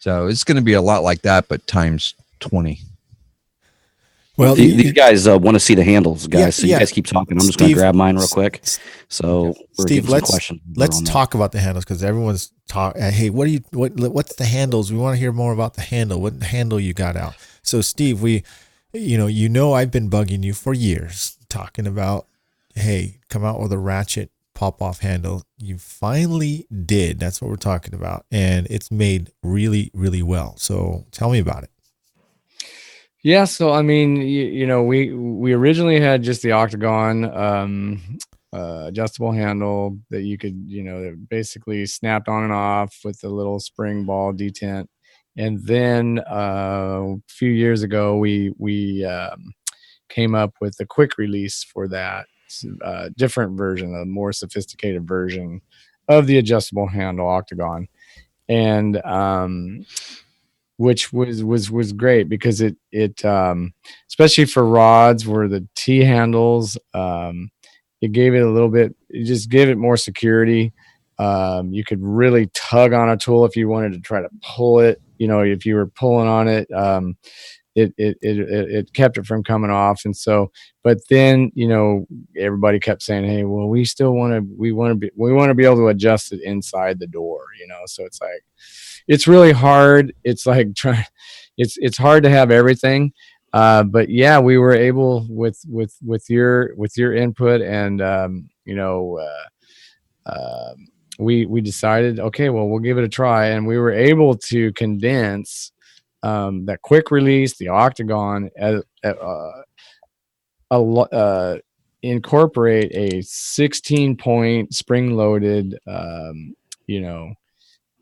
So it's going to be a lot like that, but times 20. Well, these guys want to see the handles, guys. You guys keep talking. I'm just going to grab mine real quick. So, Steve, let's talk about the handles, because everyone's talking. Hey, what's the handles? We want to hear more about the handle. What handle you got out? So, Steve, I've been bugging you for years talking about, hey, come out with a ratchet pop-off handle. You finally did. That's what we're talking about. And it's made really, really well. So tell me about it. Yeah. So, I mean, we originally had just the octagon, adjustable handle that you could, that basically snapped on and off with the little spring ball detent. And then a few years ago, we came up with a quick release for that. Different version, a more sophisticated version of the adjustable handle octagon, and which was great because it especially for rods where the T handles, it gave it a little bit, it just gave it more security. You could really tug on a tool if you wanted to try to pull it. If you were pulling on it, it kept it from coming off. And so, but then, everybody kept saying, hey, well, we want to be able to adjust it inside the door, so it's like, it's really hard. It's like it's hard to have everything. But yeah, we were able with your input and, we decided, okay, well, we'll give it a try. And we were able to condense that quick release, the octagon, incorporate a 16-point spring-loaded,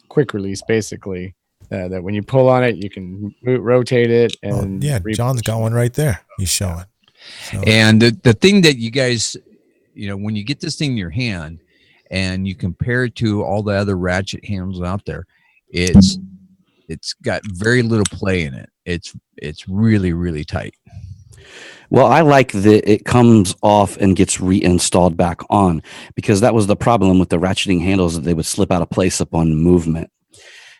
quick release, basically, that when you pull on it, you can rotate it. And John's got one right there. He's showing. So. And the thing that you guys, when you get this thing in your hand and you compare it to all the other ratchet handles out there, it's got very little play in it. It's really, really tight. Well, I like that it comes off and gets reinstalled back on, because that was the problem with the ratcheting handles, that they would slip out of place upon movement,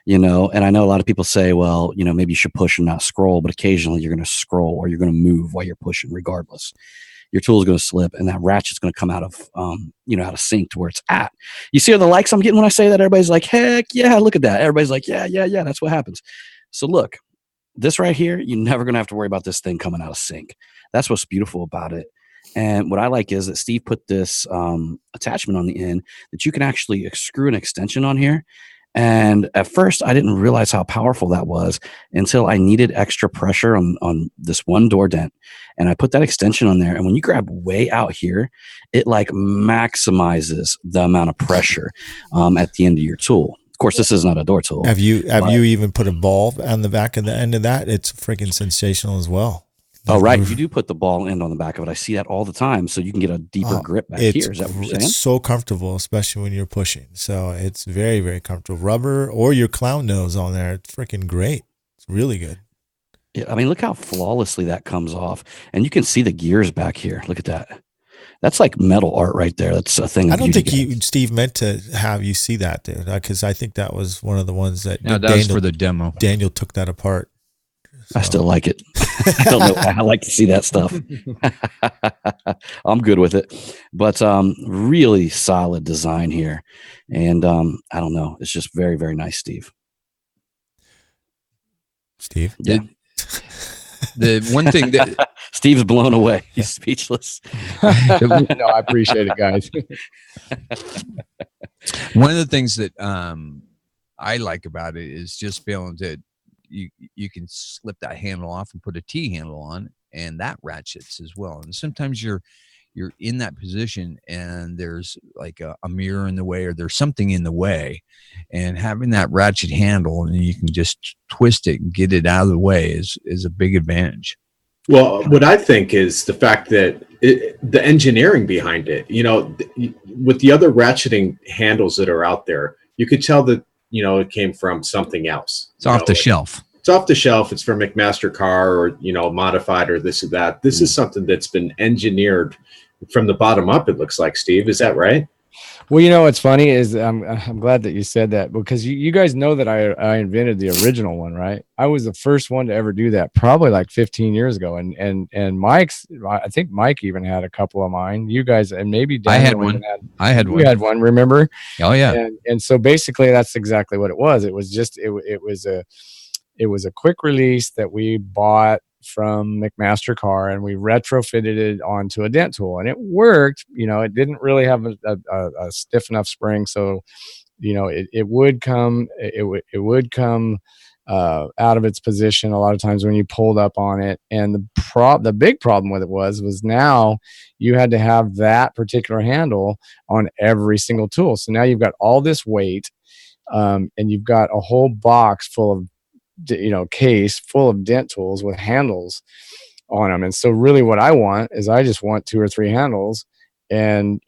and I know a lot of people say, well, maybe you should push and not scroll, but occasionally you're going to scroll or you're going to move while you're pushing regardless. Your tool is going to slip and that ratchet's going to come out of, out of sync to where it's at. You see all the likes I'm getting when I say that? Everybody's like, heck yeah, look at that. Everybody's like, yeah, that's what happens. So look, this right here, you're never going to have to worry about this thing coming out of sync. That's what's beautiful about it. And what I like is that Steve put this attachment on the end that you can actually screw an extension on here. And at first, I didn't realize how powerful that was until I needed extra pressure on this one door dent. And I put that extension on there. And when you grab way out here, it like maximizes the amount of pressure at the end of your tool. Of course, this is not a door tool. Have you even put a ball on the back of the end of that? It's freaking sensational as well. Oh, right. You do put the ball end on the back of it. I see that all the time. So you can get a deeper grip back here. Is that what you're saying? It's so comfortable, especially when you're pushing. So it's very, very comfortable. Rubber or your clown nose on there. It's freaking great. It's really good. Yeah. I mean, look how flawlessly that comes off. And you can see the gears back here. Look at that. That's like metal art right there. That's a thing. I don't think Steve meant to have you see that, dude, because I think that was one of the ones that was for the demo. Daniel took that apart. So. I still like it. I don't know. I like to see that stuff. I'm good with it, but really solid design here, and I don't know. It's just very, very nice, Steve. Yeah. The one thing that Steve's blown away. He's speechless. No, I appreciate it, guys. One of the things that I like about it is just feeling that you can slip that handle off and put a T handle on, and that ratchets as well. And sometimes you're in that position and there's like a mirror in the way, or there's something in the way, and having that ratchet handle and you can just twist it and get it out of the way is a big advantage. Well, what I think is the fact that the engineering behind it, with the other ratcheting handles that are out there, you could tell that, it came from something else. It's off the shelf. It's off the shelf. It's from McMaster car or, modified or this or that. This is something that's been engineered from the bottom up, it looks like, Steve. Is that right? Well, what's funny is I'm glad that you said that, because you guys know that I invented the original one, right? I was the first one to ever do that, probably like 15 years ago. And Mike's, I think Mike even had a couple of mine. You guys, and maybe Daniel I had one. You had one, remember? Oh yeah. And so basically that's exactly what it was. It was just it was a quick release that we bought from McMaster Car, and we retrofitted it onto a dent tool, and it worked. It didn't really have a stiff enough spring, so it would come out of its position a lot of times when you pulled up on it. And the big problem with it was now you had to have that particular handle on every single tool. So now you've got all this weight, and you've got a whole box full of case full of dent tools with handles on them. And so really what I want is I just want 2 or 3 handles and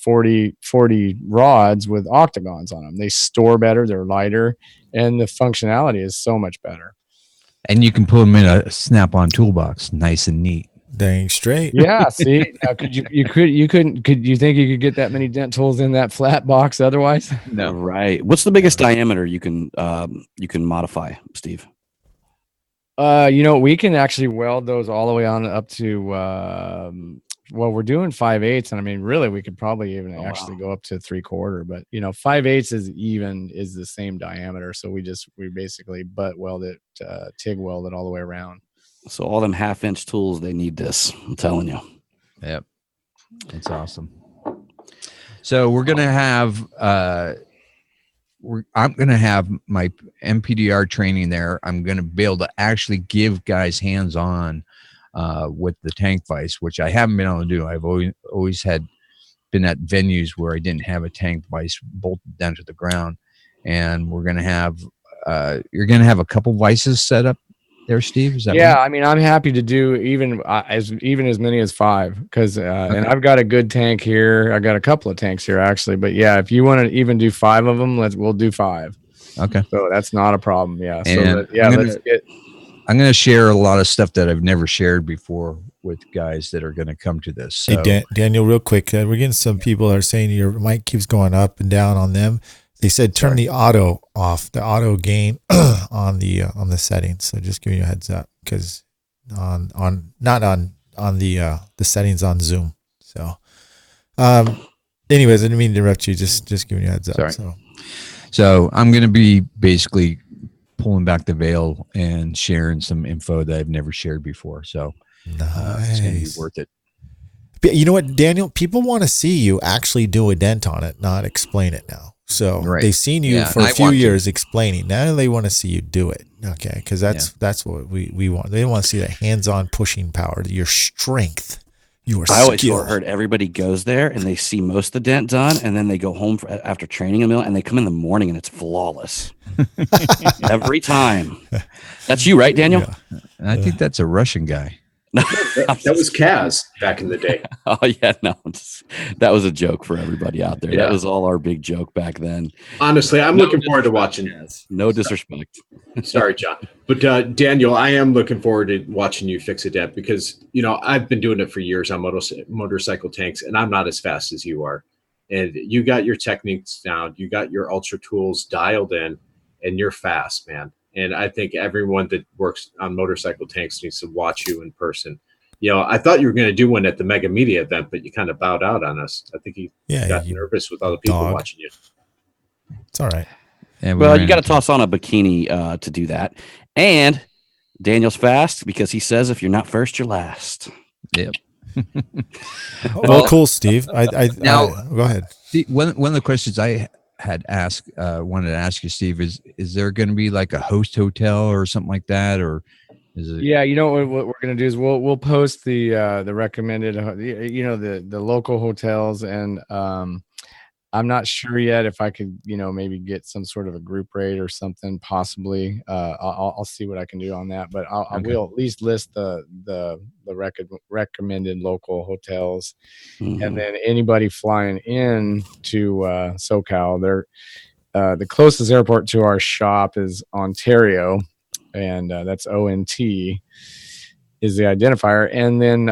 40 rods with octagons on them. They store better, they're lighter, and the functionality is so much better. And you can put them in a snap-on toolbox, nice and neat. Dang straight. Yeah. See, could you think you could get that many dent tools in that flat box otherwise? No. Right. What's the biggest diameter you can modify, Steve? We can actually weld those all the way on up to we're doing 5/8, and I mean, really, we could probably even go up to 3/4. But 5/8 is the same diameter, so we basically butt weld it, TIG weld it all the way around. So all them 1/2-inch tools, they need this. I'm telling you. Yep, it's awesome. So we're gonna have I'm gonna have my MPDR training there. I'm gonna be able to actually give guys hands-on with the tank vise, which I haven't been able to do. I've always been at venues where I didn't have a tank vise bolted down to the ground, and we're gonna have you're gonna have a couple vices set up there, Steve. Is that right? I mean, I'm happy to do even as many as 5 because and I've got a good tank here. I got a couple of tanks here actually, but yeah, if you want to even do 5 of them, we'll do 5. Okay, so that's not a problem. Yeah, and I'm going to share a lot of stuff that I've never shared before with guys that are going to come to this. So. Hey, Daniel, real quick, we're getting some people are saying your mic keeps going up and down on them. They said turn the auto off, the auto gain on the settings. So just giving you a heads up because not on the settings on Zoom. So, anyways, I didn't mean to interrupt you. Just giving you a heads up. Sorry. So I'm going to be basically pulling back the veil and sharing some info that I've never shared before. So it's going to be worth it. But you know what, Daniel? People want to see you actually do a dent on it, not explain it now. So they've seen you for a few years explaining. Now they want to see you do it. Okay. Because that's what we want. They want to see the hands-on pushing power, your strength, your skill. I always heard everybody goes there and they see most of the dent done, and then they go home after training a meal, and they come in the morning and it's flawless. Every time. That's you, right, Daniel? Yeah. I think that's a Russian guy. That was Kaz back in the day. Oh yeah, no, that was a joke for everybody out there. Yeah. That was all our big joke back then. Honestly, I'm looking forward to watching. No disrespect. Sorry, John, but Daniel, I am looking forward to watching you fix a dent because I've been doing it for years on motorcycle tanks, and I'm not as fast as you are. And you got your techniques down, you got your ultra tools dialed in, and you're fast, man. And I think everyone that works on motorcycle tanks needs to watch you in person. I thought you were going to do one at the Mega Media event, but you kind of bowed out on us. I think you got nervous with other people watching you. It's all right. Well, you got to toss on a bikini to do that. And Daniel's fast because he says if you're not first, you're last. Yep. Well, cool, Steve. Now, go ahead. One of the questions I had wanted to ask you, Steve, is there going to be like a host hotel or something like that, or is it? Yeah, what we're going to do is we'll post the recommended, the local hotels, and I'm not sure yet if I could, maybe get some sort of a group rate or something, possibly. I'll see what I can do on that, but I will at least list the recommended local hotels, and then anybody flying in to SoCal, the closest airport to our shop is Ontario, and that's ONT is the identifier, and then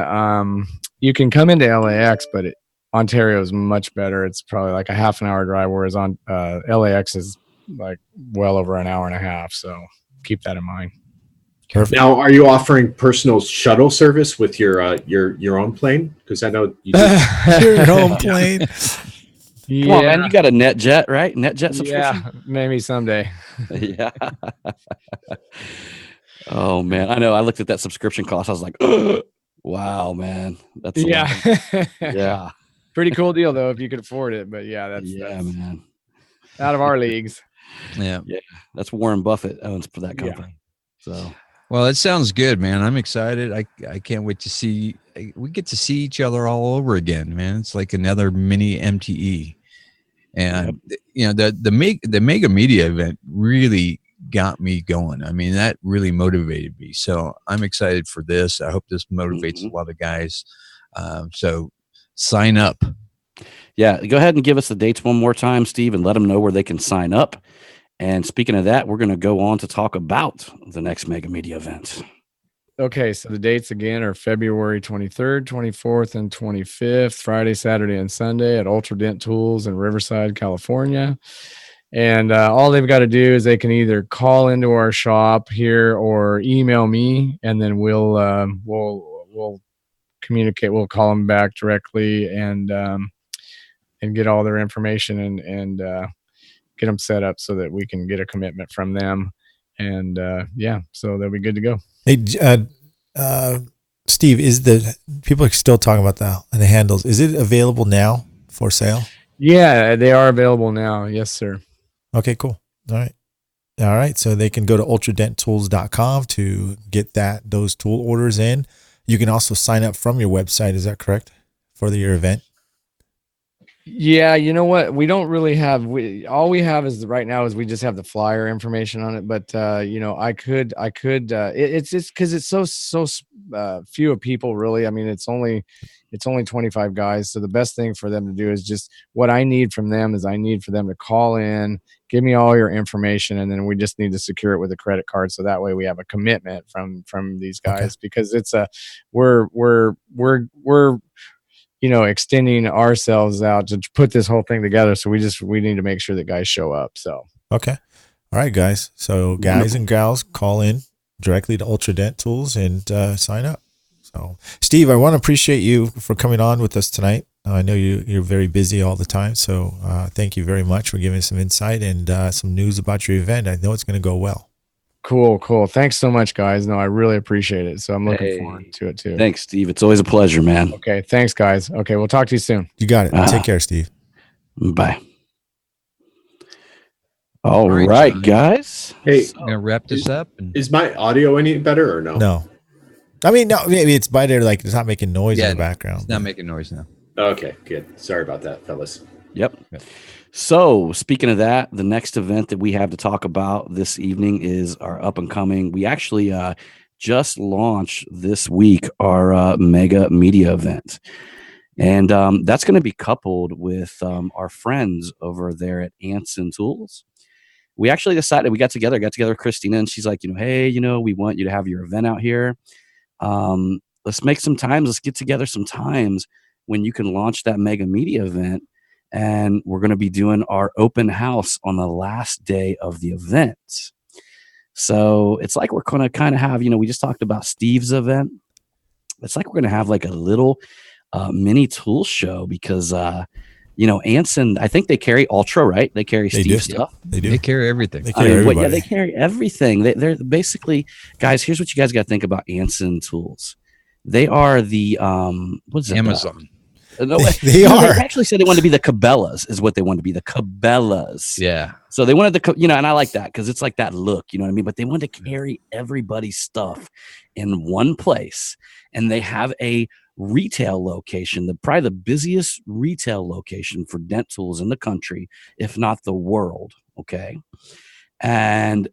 you can come into LAX, but Ontario is much better. It's probably like a half an hour drive, whereas on LAX is like well over an hour and a half. So keep that in mind. Perfect. Now, are you offering personal shuttle service with your own plane? Because I know you do. Your own plane. Come on, man! You got a NetJet, right? NetJet subscription. Yeah, maybe someday. Yeah. Oh man, I know. I looked at that subscription cost. I was like, wow, man, that's a lot. Yeah, Pretty cool deal though if you could afford it. But yeah, that's man. out of our leagues. Yeah. That's Warren Buffett owns for that company. So, well, it sounds good, man. I'm excited. I can't wait to see. We get to see each other all over again, man. It's like another mini MTE, and you know the Mega Media event really got me going. I mean, that really motivated me. So I'm excited for this. I hope this motivates a lot of guys. So sign up. Yeah, go ahead and give us the dates one more time, Steve, and let them know where they can sign up. And speaking of that, we're going to go on to talk about the next Mega Media event. Okay, so the dates again are February 23rd, 24th, and 25th, Friday, Saturday, and Sunday at Ultra Dent Tools in Riverside, California. And all they've got to do is they can either call into our shop here or email me, and then we'll communicate. We'll call them back directly and get all their information and get them set up so that we can get a commitment from them. And so they'll be good to go. Hey, Steve, people are still talking about the handles. Is it available now for sale? Yeah, they are available now. Yes, sir. Okay, cool. All right. So they can go to ultradenttools.com to get those tool orders in. You can also sign up from your website. Is that correct for your event? Yeah, you know what? We don't really have. All we have is right now is we just have the flyer information on it. But I could. It's just because it's so few of people really. I mean, it's only 25 guys. So the best thing for them to do is just what I need from them is I need for them to call in, give me all your information, and then we just need to secure it with a credit card. So that way we have a commitment from these guys because it's we're extending ourselves out to put this whole thing together. So we need to make sure that guys show up. So, okay. All right, guys. So guys and gals, call in directly to Ultra Dent Tools and sign up. So Steve, I want to appreciate you for coming on with us tonight. I know you're very busy all the time. So thank you very much for giving us some insight and some news about your event. I know it's going to go well. Cool. Thanks so much, guys. No, I really appreciate it. So I'm looking forward to it too. Thanks, Steve. It's always a pleasure, man. Okay. Thanks, guys. Okay. We'll talk to you soon. You got it. Take care, Steve. Bye. All right, guys. Hey, I'm gonna wrap this up. Is my audio any better or no? No. I mean, no, maybe it's better. Like it's not making noise in the background. It's not making noise now. Okay, good. Sorry about that, fellas. Yep. So speaking of that, the next event that we have to talk about this evening is our up and coming. We actually just launched this week our Mega Media event. And that's going to be coupled with our friends over there at Anson Tools. We actually decided, got together with Christina, and she's like, hey, we want you to have your event out here. Let's make some times. Let's get together some times when you can launch that Mega Media event. And we're going to be doing our open house on the last day of the event. So it's like we're going to kind of have, we just talked about Steve's event. It's like we're going to have like a little mini tool show because, Anson, I think they carry Ultra, right? They carry Steve's stuff. They do. They carry everything. They carry everybody. They carry everything. They're basically, guys, here's what you guys got to think about Anson Tools. They are the, what's it? Amazon. No, they are. They actually said they wanted to be the Cabela's, is what they wanted to be, the Cabela's. Yeah. So they wanted to, and I like that because it's like that look, you know what I mean? But they wanted to carry everybody's stuff in one place. And they have a retail location, probably the busiest retail location for dent tools in the country, if not the world. Okay. And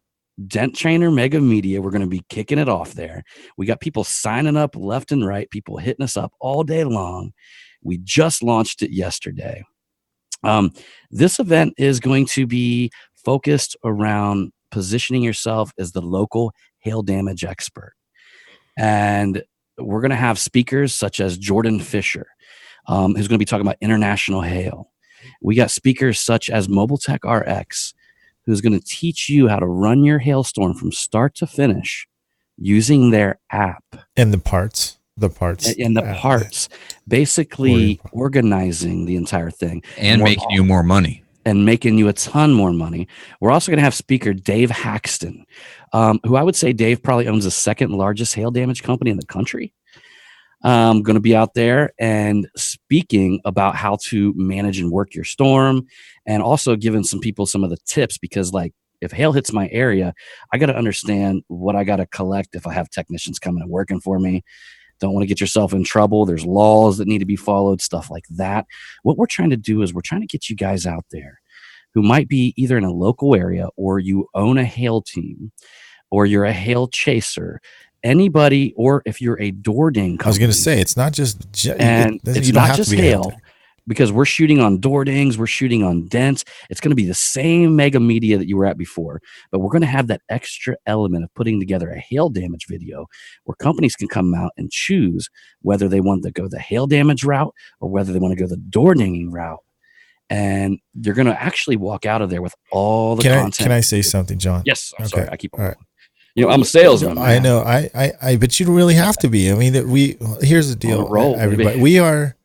Dent Trainer Mega Media, we're going to be kicking it off there. We got people signing up left and right, people hitting us up all day long. We just launched it yesterday. This event is going to be focused around positioning yourself as the local hail damage expert. And we're going to have speakers such as Jordan Fisher, who's going to be talking about international hail. We got speakers such as Mobile Tech RX, who's going to teach you how to run your hailstorm from start to finish using their app. And the parts. Basically organizing the entire thing and making you more money. and making you a ton more money. We're also going to have speaker Dave Haxton, who I would say Dave probably owns the second largest hail damage company in the country. Going to be out there and speaking about how to manage and work your storm, and also giving some people some of the tips, because like if hail hits my area, I got to understand what I got to collect if I have technicians coming and working for me. Don't want to get yourself in trouble. There's laws that need to be followed, stuff like that. What we're trying to do is we're trying to get you guys out there who might be either in a local area, or you own a hail team, or you're a hail chaser, anybody, or if you're a door ding company. I was going to say, it's not just and it's not just hail, because we're shooting on door dings, we're shooting on dents. It's going to be the same mega media that you were at before, but we're going to have that extra element of putting together a hail damage video where companies can come out and choose whether they want to go the hail damage route or whether they want to go the door dinging route. And you're going to actually walk out of there with all the content. Can I say something, John? Yes. I'm sorry. I keep on. All right. You know, I'm a salesman. I know. I but you don't really have to be. I mean, here's the deal. Everybody, we are,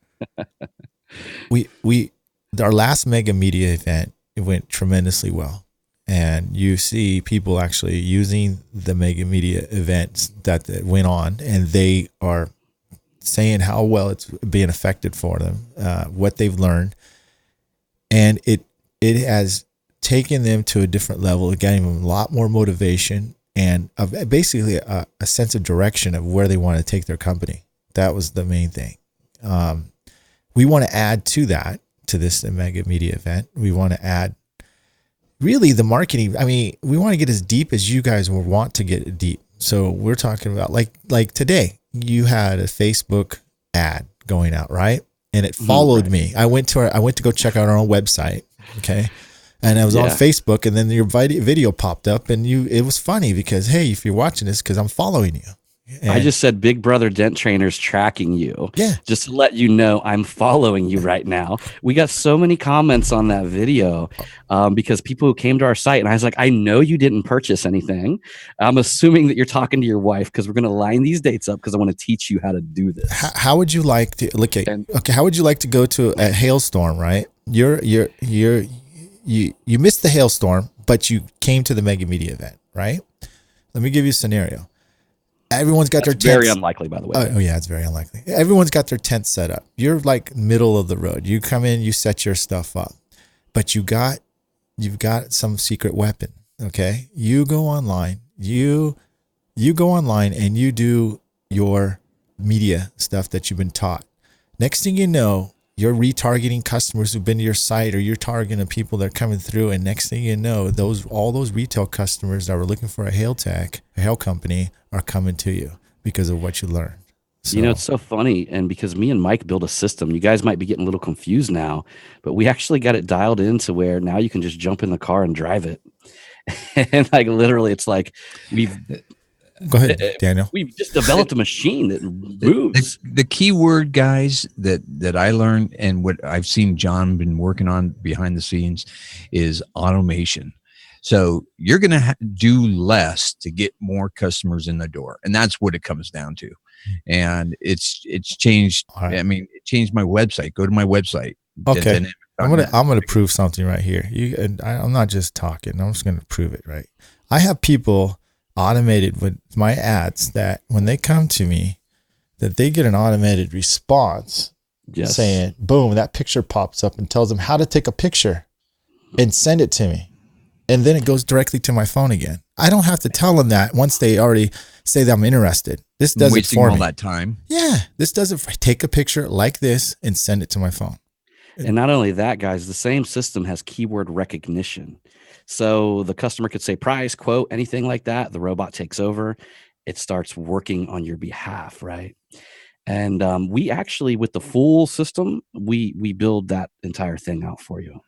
our last mega media event, it went tremendously well. And you see people actually using the mega media events that went on, and they are saying how well it's being affected for them, what they've learned. And it has taken them to a different level, getting them a lot more motivation and basically a sense of direction of where they want to take their company. That was the main thing. We want to add to this mega media event. We want to add really the marketing. I mean, we want to get as deep as you guys will want to get deep. So we're talking about like today, you had a Facebook ad going out, right? And it followed me. I went to go check out our own website. Okay. And I was on Facebook, and then your video popped up, and it was funny because, hey, if you're watching this, because I'm following you. And I just said Big Brother Dent Trainer's tracking you. Yeah. Just to let you know, I'm following you right now. We got so many comments on that video because people who came to our site, and I was like, I know you didn't purchase anything. I'm assuming that you're talking to your wife, because we're going to line these dates up because I want to teach you how to do this. How would you like to look at? Okay, how would you like to go to a hailstorm? Right, you missed the hailstorm, but you came to the mega media event, right? Let me give you a scenario. Everyone's got their tents. Very unlikely, by the way. Oh yeah, it's very unlikely. Everyone's got their tent set up. You're like middle of the road. You come in, you set your stuff up, but you've got some secret weapon. Okay, you go online. You go online and you do your media stuff that you've been taught. Next thing you know, you're retargeting customers who've been to your site, or you're targeting people that are coming through. And next thing you know, all those retail customers that were looking for a hail tech, a hail company, are coming to you because of what you learned. So, you know, it's so funny. And because me and Mike built a system, you guys might be getting a little confused now, but we actually got it dialed in to where now you can just jump in the car and drive it. And like literally, it's like go ahead, Daniel. We've just developed a machine that moves. The key word, guys, that I learned, and what I've seen John been working on behind the scenes, is automation. So you're going to do less to get more customers in the door, and that's what it comes down to. And it's changed. Right. I mean, it changed my website. Go to my website. Okay. I'm gonna prove something right here. I'm not just talking. I'm just gonna prove it. Right. I have people automated with my ads that when they come to me, that they get an automated response saying, boom, that picture pops up and tells them how to take a picture and send it to me. And then it goes directly to my phone again. I don't have to tell them that once they already say that I'm interested. This does it for me. All that time. Yeah. This does it. Take a picture like this and send it to my phone. And not only that, guys, the same system has keyword recognition. So the customer could say price, quote, anything like that. The robot takes over. It starts working on your behalf, right? And we actually, with the full system, we build that entire thing out for you.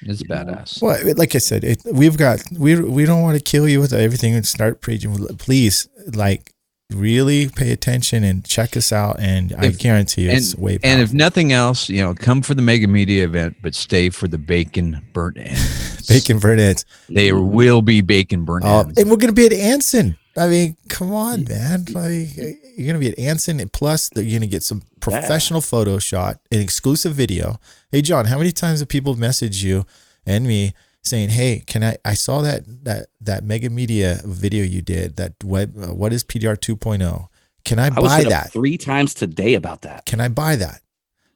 It's badass. Well, like I said, we don't want to kill you with everything and start preaching. Please, like, really pay attention and check us out, and I guarantee you it's way powerful. And if nothing else, come for the mega media event, but stay for the bacon burnt ends. Bacon burnt ends. There will be bacon burnt ends. And we're going to be at Anson. I mean, come on, man. Like, you're going to be at Anson, and plus you're going to get some professional photo shot, an exclusive video. Hey, John, how many times have people messaged you and me saying, "Hey, I saw that Mega Media video you did, that web, what is PDR 2.0? Can I buy that 3 times today about that? Can I buy that?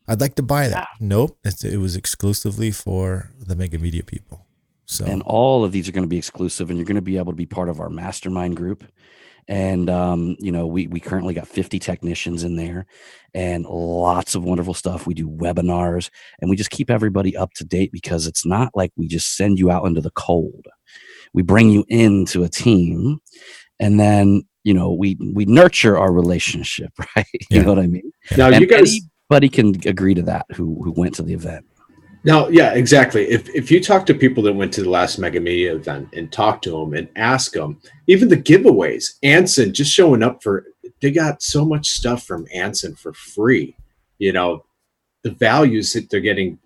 I'd like to buy that." Nope. It was exclusively for the Mega Media people. So, and all of these are going to be exclusive, and you're going to be able to be part of our mastermind group. And, we currently got 50 technicians in there and lots of wonderful stuff. We do webinars, and we just keep everybody up to date, because it's not like we just send you out into the cold. We bring you into a team, and then, we nurture our relationship, right? You know what I mean? Now, and you guys, anybody can agree to that who went to the event. now, yeah, exactly. If you talk to people that went to the last Mega Media event and talk to them and ask them, even the giveaways, Anson just showing up they got so much stuff from Anson for free. The values that they're getting,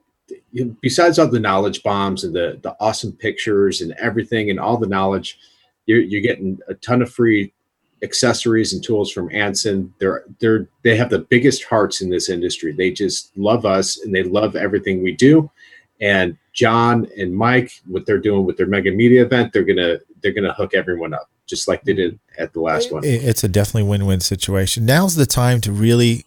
besides all the knowledge bombs and the awesome pictures and everything and all the knowledge, you're getting a ton of free accessories and tools from Anson. They have the biggest hearts in this industry. They just love us, and they love everything we do. And John and Mike, what they're doing with their Mega Media event, they're gonna hook everyone up, just like they did at the last one. It's a definitely win-win situation. Now's the time to really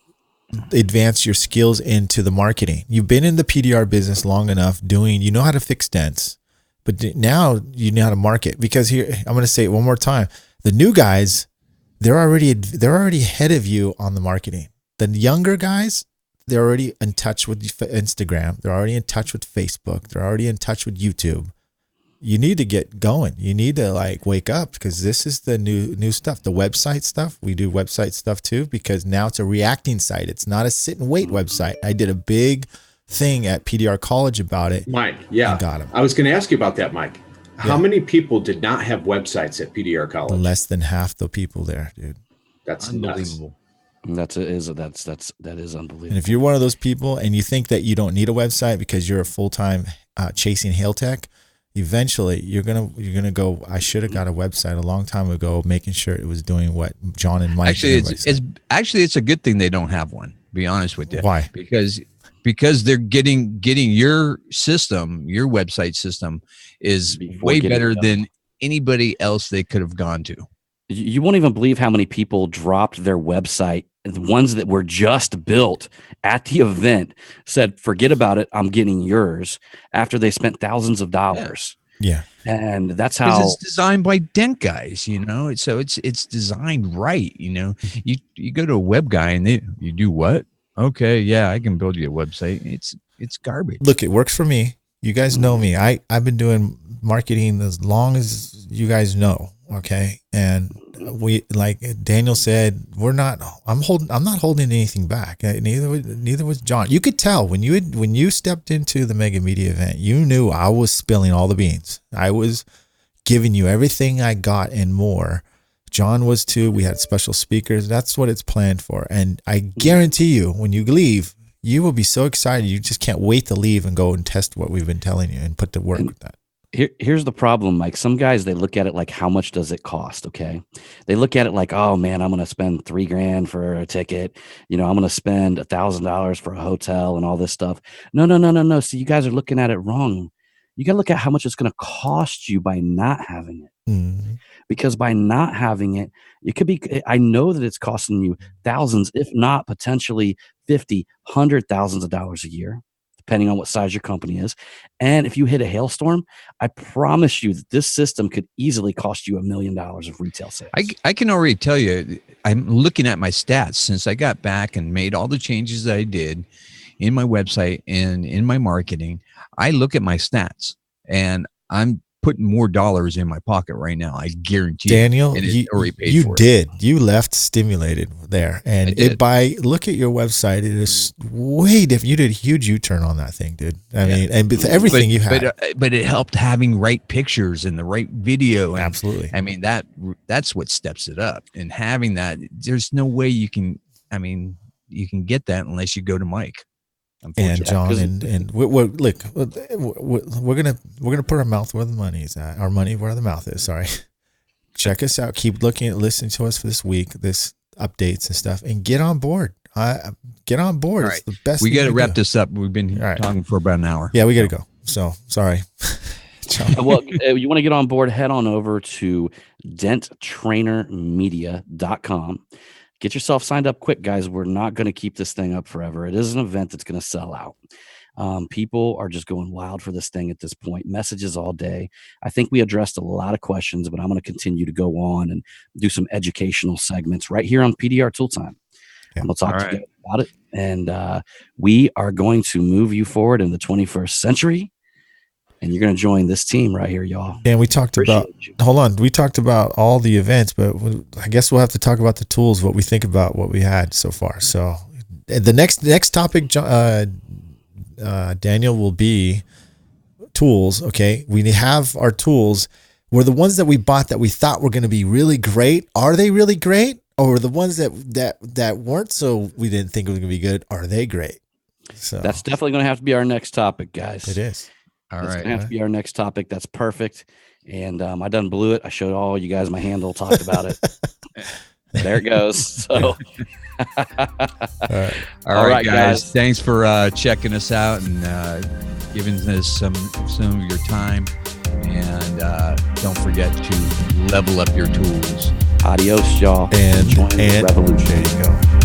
advance your skills into the marketing. You've been in the PDR business long enough, you know how to fix dents, but now you know how to market. Because here, I'm going to say it one more time: the new guys, they're already ahead of you on the marketing. The younger guys, they're already in touch with Instagram. They're already in touch with Facebook. They're already in touch with YouTube. You need to get going. You need to wake up, because this is the new stuff. The website stuff. We do website stuff too, because now it's a reacting site. It's not a sit and wait website. I did a big thing at PDR College about it. Mike, yeah. Got him. I was going to ask you about that, Mike. How many people did not have websites at PDR College? Less than half the people there, dude. That's Unbelievable. Nuts. That is unbelievable. And if you're one of those people and you think that you don't need a website because you're a full-time chasing hail tech, eventually you're gonna go, I should have got a website a long time ago, making sure it was doing what John and Mike. Actually, it's a good thing they don't have one. Be honest with you. Why? Because they're getting your system, your website system is way better than anybody else they could have gone to. You won't even believe how many people dropped their website. The ones that were just built at the event said, "Forget about it. I'm getting yours," after they spent thousands of dollars. Yeah. And that's how it's designed by Dent guys, so it's designed right. You go to a web guy and you do what? Okay. Yeah. I can build you a website. It's garbage. Look, it works for me. You guys know me. I've been doing marketing as long as you guys know. Okay. And we, like Daniel said, I'm not holding anything back. Neither was John. You could tell when you stepped into the Mega Media event, you knew I was spilling all the beans. I was giving you everything I got and more. John was too. We had special speakers. That's what it's planned for. And I guarantee you, when you leave, you will be so excited. You just can't wait to leave and go and test what we've been telling you and put to work with that. Here's the problem, Mike. Some guys, they look at it like, how much does it cost? Okay. They look at it like, oh man, I'm going to spend $3,000 for a ticket. I'm going to spend $1,000 for a hotel and all this stuff. No. See, you guys are looking at it wrong. You got to look at how much it's going to cost you by not having it. Mm-hmm. Because by not having it, it could be, I know that it's costing you thousands, if not potentially 50, $100,000 a year, depending on what size your company is. And if you hit a hailstorm, I promise you that this system could easily cost you $1 million of retail sales. I can already tell you, I'm looking at my stats since I got back and made all the changes that I did in my website and in my marketing. I look at my stats and I'm putting more dollars in my pocket right now. I guarantee Daniel, you did. You left stimulated there. And look at your website. It is way different. You did a huge U-turn on that thing, dude. I mean, and with everything you had. But it helped having right pictures and the right video. And, absolutely. I mean, that's what steps it up. And having that, there's no way you can get that unless you go to Mike. And John and we're gonna put our mouth where the money is at. Our money where the mouth is. Sorry. Check us out. Keep listening to us for this week, this updates and stuff, and get on board. Get on board. All right. It's the best. We got to wrap this up. We've been talking for about an hour. Yeah, we got to go. So sorry. Well, you want to get on board, head on over to denttrainermedia.com. Get yourself signed up quick, guys. We're not going to keep this thing up forever. It is an event that's going to sell out. People are just going wild for this thing at this point. Messages all day. I think we addressed a lot of questions, but I'm going to continue to go on and do some educational segments right here on PDR Tool Time. Yeah. We'll talk to you guys about it. And we are going to move you forward in the 21st century. And you're going to join this team right here, y'all. And we talked we talked about all the events, but I guess we'll have to talk about the tools, what we think about what we had so far. So the next topic, Daniel, will be tools. Okay. We have our tools. Were the ones that we bought that we thought were going to be really great, are they really great? Or the ones that weren't, so we didn't think it was going to be good, are they great? So that's definitely going to have to be our next topic, guys. It is. All right. It's going to have to be our next topic. That's perfect. And I done blew it. I showed all you guys my handle, talked about it. There it goes. So, all right, guys. Thanks for checking us out and giving us some of your time. And don't forget to level up your tools. Adios, y'all. And revolution. There you go.